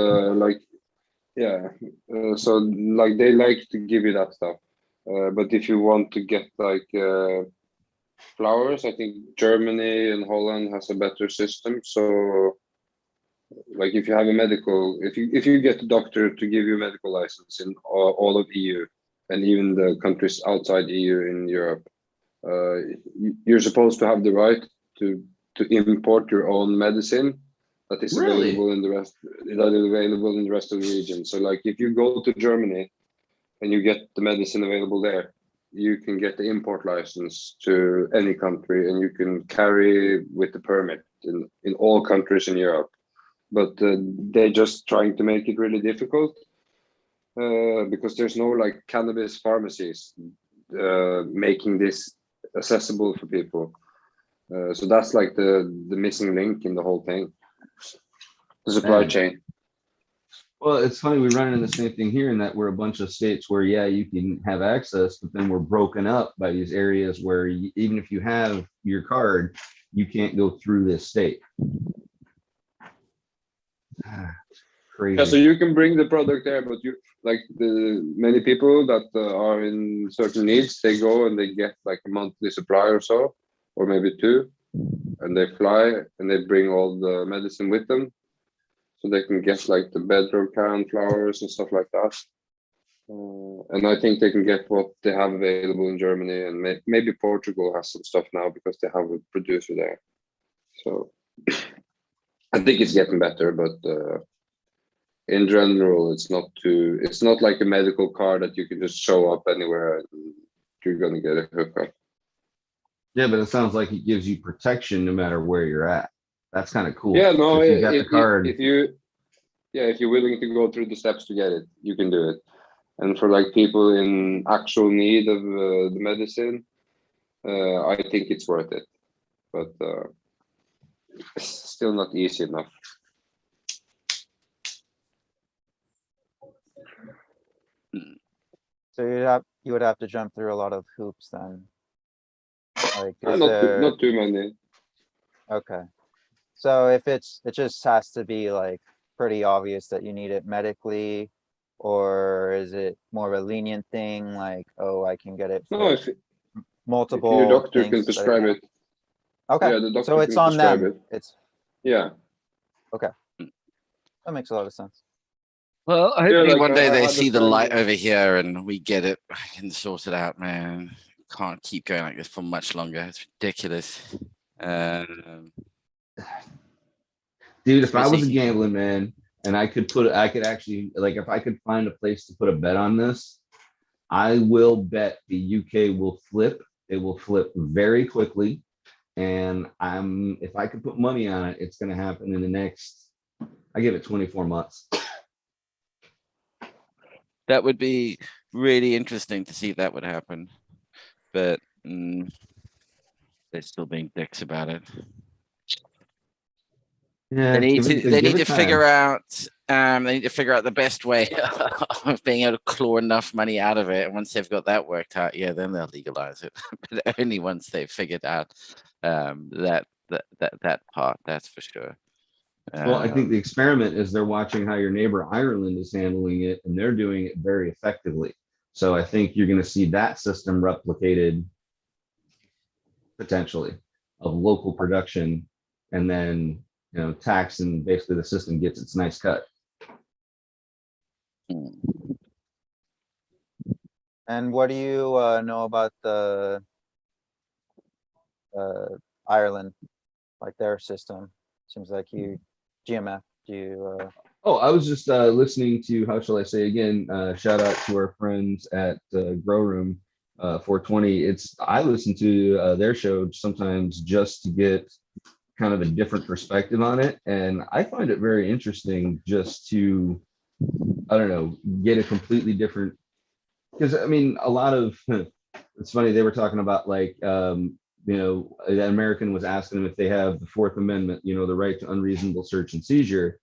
E: so like they like to give you that stuff. But if you want to get like flowers, I think Germany and Holland has a better system. So like if you have a medical, if you get a doctor to give you a medical license in all of EU and even the countries outside EU in Europe, you're supposed to have the right to import your own medicine that is
C: Really?
E: available in the rest of the region. So like if you go to Germany and you get the medicine available there, you can get the import license to any country and you can carry with the permit in all countries in Europe. But they're just trying to make it really difficult because there's no like cannabis pharmacies making this accessible for people. So that's like the missing link in the whole thing, the supply
C: Man.
E: chain.
C: Well, it's funny, we run into the same thing here in that we're a bunch of states where, yeah, you can have access, but then we're broken up by these areas where even if you have your card, you can't go through this state. Crazy.
E: Yeah, so you can bring the product there, but you like the many people that are in certain needs, they go and they get like a monthly supply or so, or maybe 2, and they fly and they bring all the medicine with them, so they can get like the bedrock can flowers and stuff like that. And I think they can get what they have available in Germany, and maybe Portugal has some stuff now because they have a producer there. So I think it's getting better, but in general, it's not like a medical card that you can just show up anywhere and you're gonna get a hookup.
C: Yeah, but it sounds like it gives you protection no matter where you're at. That's kind of cool.
E: Yeah, no,
C: If you got the card,
E: if you, yeah, if you're willing to go through the steps to get it, you can do it. And for like people in actual need of the medicine, I think it's worth it. But it's still not easy enough.
D: So you would have to jump through a lot of hoops then. Like, is
E: Not too many.
D: okay. So if it just has to be like pretty obvious that you need it medically, or is it more of a lenient thing? Like, oh, I can get it
E: No,
D: for
E: if
D: multiple
E: your doctor
D: things
E: can
D: that I
E: prescribe
D: have.
E: it,
D: Okay,
E: yeah, the doctor
D: so it's
E: can
D: on
E: prescribe
D: them.
E: it.
D: It's,
E: Yeah.
D: that makes a lot of sense.
B: Well, hopefully
E: like,
B: one day
E: I
B: they
E: had a
B: see the
E: friend
B: light
E: who-
B: over here and we get it and sort it out, man. Can't keep going like this for much longer. It's ridiculous.
C: dude, if I was a
B: Especially-
C: gambling man and I could actually, like, if I could find a place to put a bet on this, I will bet the UK will flip. It will flip very quickly. And if I could put money on it, it's going to happen in the next, I give it 24 months.
B: That would be really interesting to see if that would happen. But they're still being dicks about it.
C: Yeah,
B: They need
C: give it
B: to figure
C: time.
B: out they need to figure out the best way of being able to claw enough money out of it. And once they've got that worked out, yeah, then they'll legalize it. But only once they've figured out that part, that's for sure.
C: Well, I think the experiment is they're watching how your neighbor Ireland is handling it, and they're doing it very effectively. So I think you're going to see that system replicated potentially of local production, and then tax, and basically the system gets its nice cut.
D: And what do you know about the Ireland, like their system? Seems like you GMF. Do you?
C: Oh, I was just listening to, how shall I say again, shout out to our friends at Grow Room 420. I listen to their show sometimes just to get kind of a different perspective on it. And I find it very interesting just to, I don't know, get a completely different, because I mean, a lot of, it's funny, they were talking about like, an American was asking them if they have the Fourth Amendment, the right to unreasonable search and seizure.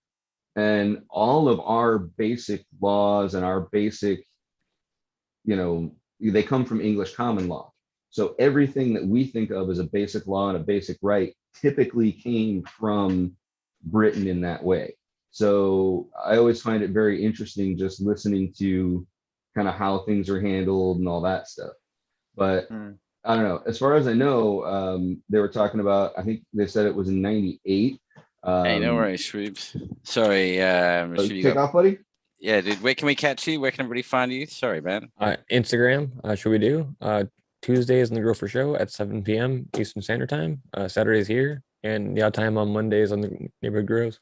C: And all of our basic laws and our basic, they come from English common law. So everything that we think of as a basic law and a basic right typically came from Britain in that way. So I always find it very interesting just listening to kind of how things are handled and all that stuff. But I don't know. As far as I know, they were talking about, I think they said it was in 98.
B: Hey, no worries, Shreebs. Sorry,
C: Take off, buddy.
B: Yeah, dude. Where can we catch you? Where can everybody find you? Sorry, man.
F: Instagram, should we do? Tuesdays in the Grow for Show at 7 p.m. Eastern Standard Time. Saturdays here, and the odd time on Mondays on the Neighborhood Grows.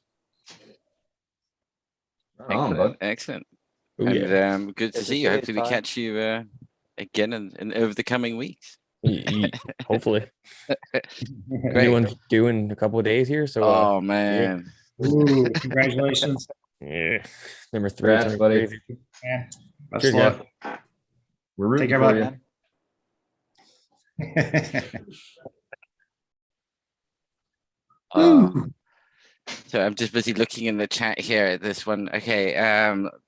B: Excellent.
F: Ooh,
B: And
F: yeah.
B: good to
D: Good to
B: see you.
D: see you,
B: Hopefully we
D: Ty.
B: catch you again in over the coming weeks.
F: Hopefully.
B: Great.
F: New one's due in a couple of days here. So
B: Oh man.
A: Ooh, congratulations.
F: yeah. Number 3.
C: Congrats,
F: turning
C: buddy.
F: crazy.
A: Yeah. Best
F: Cheers,
A: luck.
C: We're rooting
A: Take care,
C: for
A: bud.
C: you.
B: So I'm just busy looking in the chat here at this one. Okay,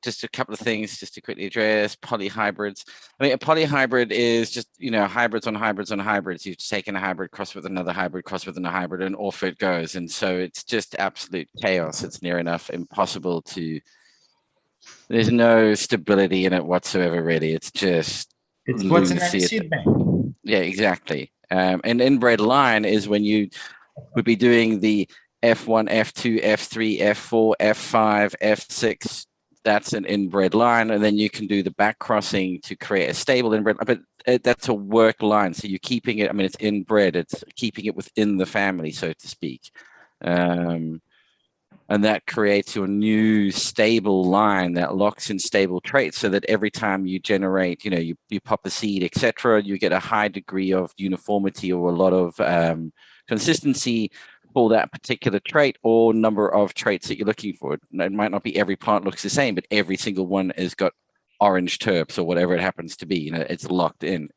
B: just a couple of things just to quickly address polyhybrids. I mean, a polyhybrid is just, hybrids on hybrids on hybrids. You've taken a hybrid, cross with another hybrid, cross with another hybrid, and off it goes. And so it's just absolute chaos. It's near enough impossible there's no stability in it whatsoever, really. It's just
A: It's what's in that
B: lunacy.
A: seed bank.
B: Yeah, exactly. An inbred line is when you would be doing the F1, F2, F3, F4, F5, F6. That's an inbred line. And then you can do the back crossing to create a stable inbred, but that's a work line. So you're keeping it, I mean, it's inbred, it's keeping it within the family, so to speak. And that creates your new stable line that locks in stable traits so that every time you generate, you pop a seed, etc., you get a high degree of uniformity or a lot of consistency for that particular trait or number of traits that you're looking for. It might not be every plant looks the same, but every single one has got orange terps or whatever it happens to be. It's locked in.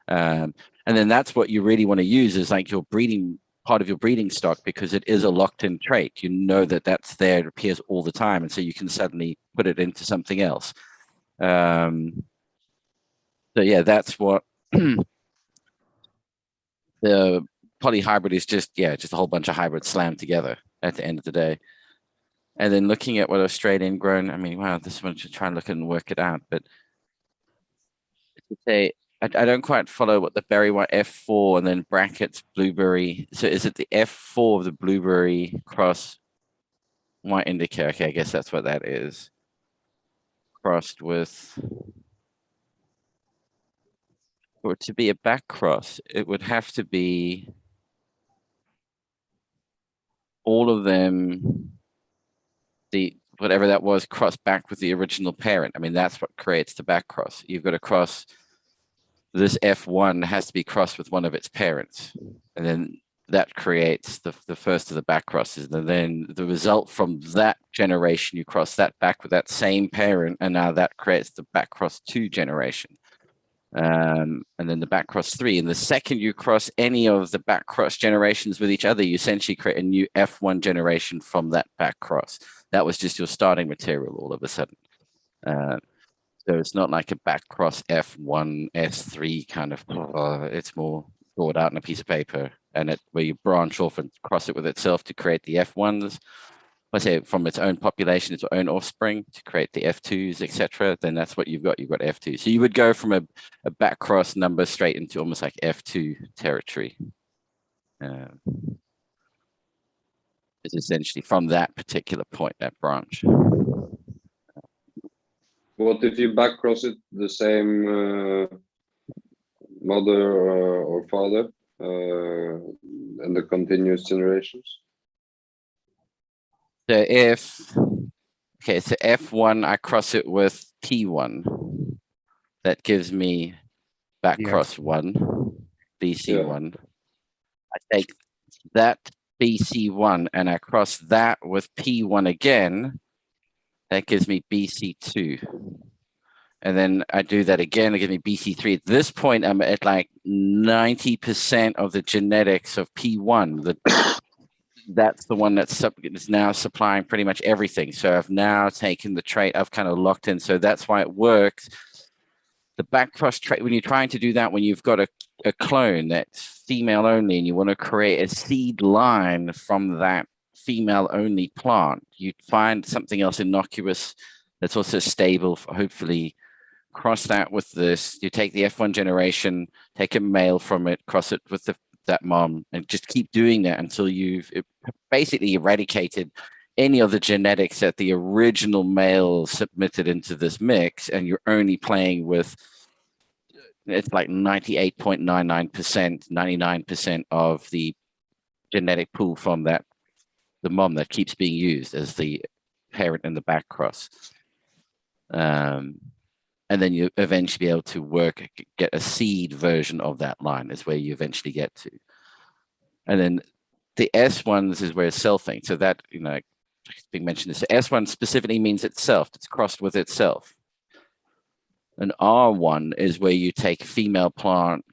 B: And then that's what you really want to use is like your breeding part of your breeding stock, because it is a locked-in trait. You know that that's there, it appears all the time, and so you can suddenly put it into something else. So yeah, that's what the polyhybrid is. Just a whole bunch of hybrids slammed together at the end of the day. And then looking at what Australian grown, I mean, wow, this one should try and look and work it out, but to say I don't quite follow what the berry one F4 and then brackets blueberry. So is it the F4 of the blueberry cross white indica? Okay, I guess that's what that is. Crossed with, for it to be a back cross, it would have to be all of them, the whatever that was, crossed back with the original parent. I mean, that's what creates the back cross. You've got to cross. This F1 has to be crossed with one of its parents, and then that creates the first of the back crosses. And then the result from that generation, you cross that back with that same parent, and now that creates the back cross 2 generation. And then the back cross 3. And the second you cross any of the back cross generations with each other, you essentially create a new F1 generation from that back cross. That was just your starting material all of a sudden. So it's not like a back cross F1, S3 kind of, it's more thought out on a piece of paper, and where you branch off and cross it with itself to create the F1s. Let's say from its own population, its own offspring to create the F2s, etc. Then that's what you've got. You've got F2. So you would go from a back cross number straight into almost like F2 territory. It's essentially from that particular point, that branch.
E: What if you back cross it the same mother or father and the continuous generations?
B: So so F1, I cross it with P1. That gives me back
A: Yeah.
B: cross 1, BC1. I take that BC1 and I cross that with P1 again. That gives me BC2. And then I do that again, it gives me BC3. At this point, I'm at like 90% of the genetics of P1. That's the one that's now supplying pretty much everything. So I've now taken the trait, I've kind of locked in. So that's why it works. The back cross trait, when you're trying to do that, when you've got a clone that's female only and you want to create a seed line from that female only plant, you find something else innocuous that's also stable, hopefully cross that with this. You take the F1 generation, take a male from it, cross it with that mom, and just keep doing that until you've basically eradicated any of the genetics that the original male submitted into this mix, and you're only playing with, it's like 98.99%, 99% of the genetic pool from that, the mom that keeps being used as the parent in the back cross. And then you eventually be able to get a seed version of that line is where you eventually get to. And then the S1s is where it's selfing. So that, it's being mentioned. So S1 specifically means itself. It's crossed with itself. An R1 is where you take a female plant,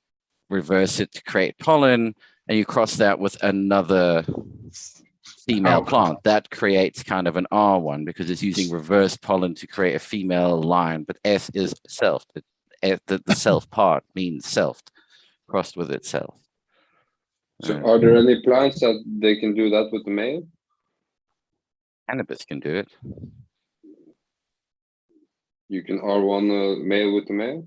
B: reverse it to create pollen, and you cross that with another female plant. That creates kind of an R1 because it's using reverse pollen to create a female line, but S is self. The self part means self, crossed with itself.
E: So are there any plants that they can do that with the male?
B: Cannabis can do it.
E: You can R1 male with the male?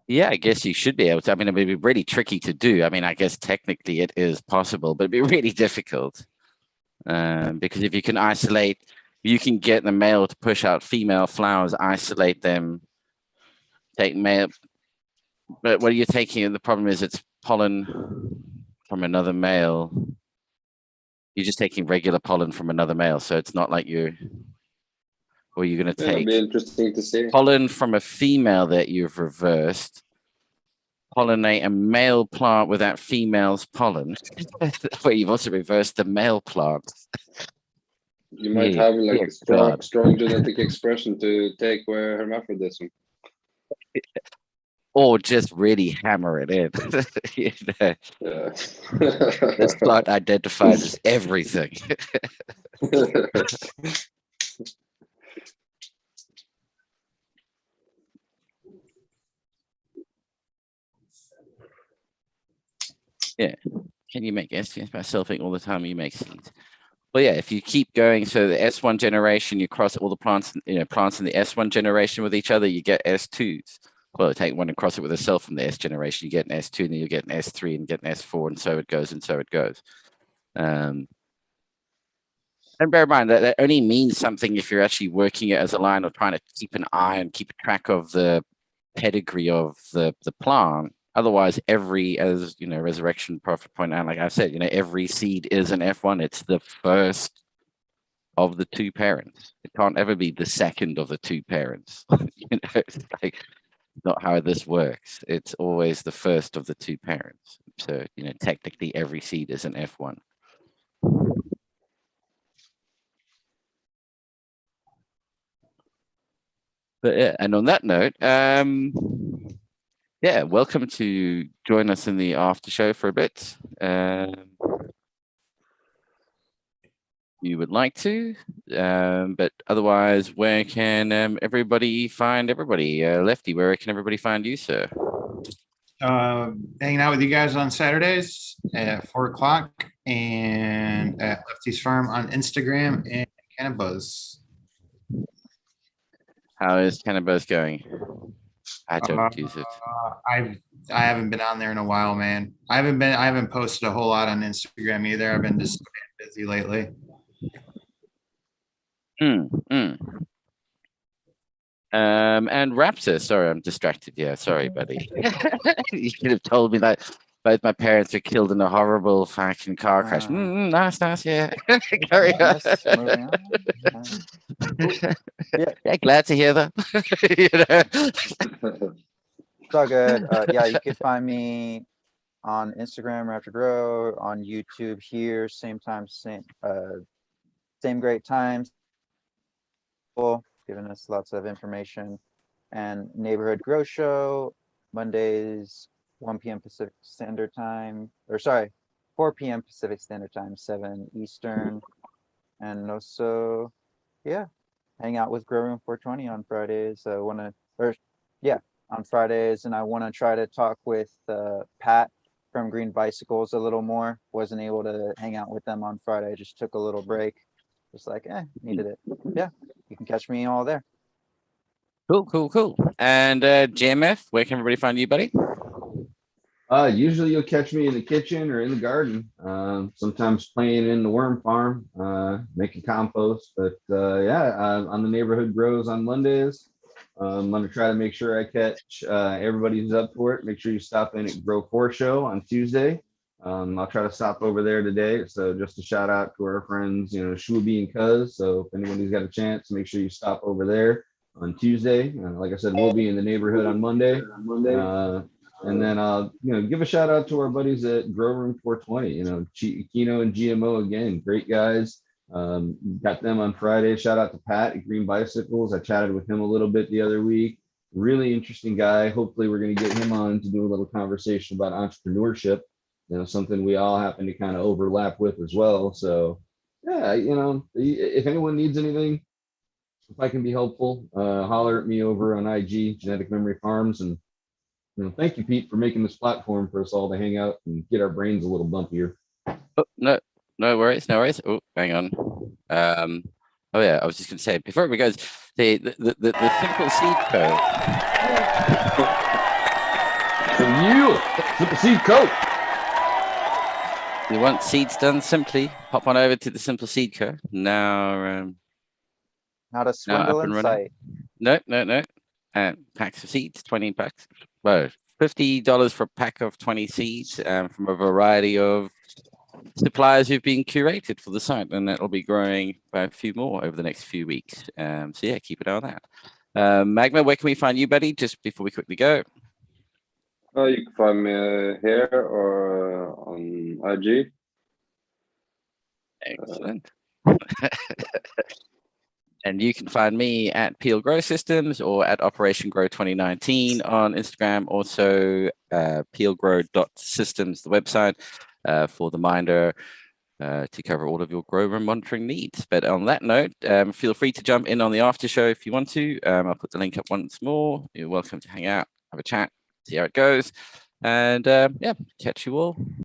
B: Yeah, I guess you should be able to. I mean, it would be really tricky to do. I mean, I guess technically it is possible, but it'd be really difficult. Because if you can isolate, you can get the male to push out female flowers, isolate them, take male. But what you're taking, the problem is it's pollen from another male. You're just taking regular pollen from another male, so it's not like you're gonna
E: Yeah, it'd
B: take
E: be interesting to see.
B: pollen from a female that you've reversed, pollinate a male plant with that female's pollen, where you've also reversed the male plant.
E: You might
B: Yeah,
E: have like
B: dear
E: a strong,
B: God.
E: strong genetic expression to take away hermaphrodism.
B: Or just really hammer it in. You know,
E: Yeah.
B: this plant identifies as everything. Yeah. Can you make S? Myself think all the time you make seeds. Well, yeah, if you keep going, so the S1 generation, you cross all the plants, plants in the S1 generation with each other, you get S2s. Well, take one and cross it with a cell from the S generation, you get an S2, and then you get an S3 and get an S4, and so it goes, and so it goes. And bear in mind that only means something if you're actually working it as a line or trying to keep an eye and keep track of the pedigree of the plant. Otherwise, as Resurrection Prophet pointed out, like I said, every seed is an F1. It's the first of the two parents. It can't ever be the second of the two parents. It's like not how this works. It's always the first of the two parents. So, technically every seed is an F1. But yeah, and on that note, yeah, welcome to join us in the after show for a bit. You would like to, but otherwise, where can everybody find everybody? Lefty, where can everybody find you, sir?
A: Hanging out with you guys on Saturdays at 4 o'clock and at Lefty's Farm on Instagram and Cannabis.
B: How is Cannabis going? I don't use it.
A: I haven't been on there in a while, man. I haven't posted a whole lot on Instagram either. I've been just busy lately.
B: And Raptor, sorry, I'm distracted. Yeah, sorry, buddy. You should have told me that both my parents were killed in a horrible fucking car crash. Nice, yeah. Carry on.
D: Yes, moving on.
B: Yeah, glad to hear that.
D: It's all good. Yeah, you can find me on Instagram, Raptor Grow, on YouTube here, same time, same great times. Giving us lots of information. And Neighborhood Grow Show, Mondays, 1 p.m. Pacific Standard Time, or sorry, 4 p.m. Pacific Standard Time, 7 Eastern. And also, yeah, hang out with Grow Room 420 on Fridays. On Fridays, and I want to try to talk with Pat from Green Bicycles a little more. Wasn't able to hang out with them on Friday. Just took a little break. Just like, needed it. Yeah, you can catch me all there.
B: Cool. And JMF, where can everybody find you, buddy?
C: Usually you'll catch me in the kitchen or in the garden. Sometimes playing in the worm farm, making compost. But on the Neighborhood Grows on Mondays. I'm going to try to make sure I catch everybody who's up for it. Make sure you stop in at Grow 4 Show on Tuesday. I'll try to stop over there today. So just a shout out to our friends, Shwooby and Cuz. So if anybody's got a chance, make sure you stop over there on Tuesday. Like I said, we'll be in the neighborhood on Monday. And then I'll, give a shout out to our buddies at Grow Room 420, Kino and GMO again, great guys. Got them on Friday. Shout out to Pat at Green Bicycles. I chatted with him a little bit the other week. Really interesting guy. Hopefully we're going to get him on to do a little conversation about entrepreneurship, something we all happen to kind of overlap with as well. So yeah, if anyone needs anything, if I can be helpful, holler at me over on IG, Genetic Memory Farms. And thank you, Pete, for making this platform for us all to hang out and get our brains a little bumpier.
B: Oh, no worries. Oh, hang on. Oh yeah, I was just going to say before we go, the Simple Seed Code.
C: Simple Seed Code.
B: You want seeds done simply? Hop on over to the Simple Seed Co. Now,
D: Not a swindle in sight.
B: No. Packs of seeds, 20 packs. Well, $50 for a pack of 20 seeds from a variety of suppliers who've been curated for the site, and it'll be growing by a few more over the next few weeks. So yeah, keep an eye on that. Magma, where can we find you, buddy? Just before we quickly go.
E: You can find me here or on IG.
B: Excellent. And you can find me at Peel Grow Systems or at Operation Grow 2019 on Instagram. Also, peelgrow.systems, the website for the Minder to cover all of your grow room monitoring needs. But on that note, feel free to jump in on the after show if you want to. I'll put the link up once more. You're welcome to hang out, have a chat, see how it goes. And yeah, catch you all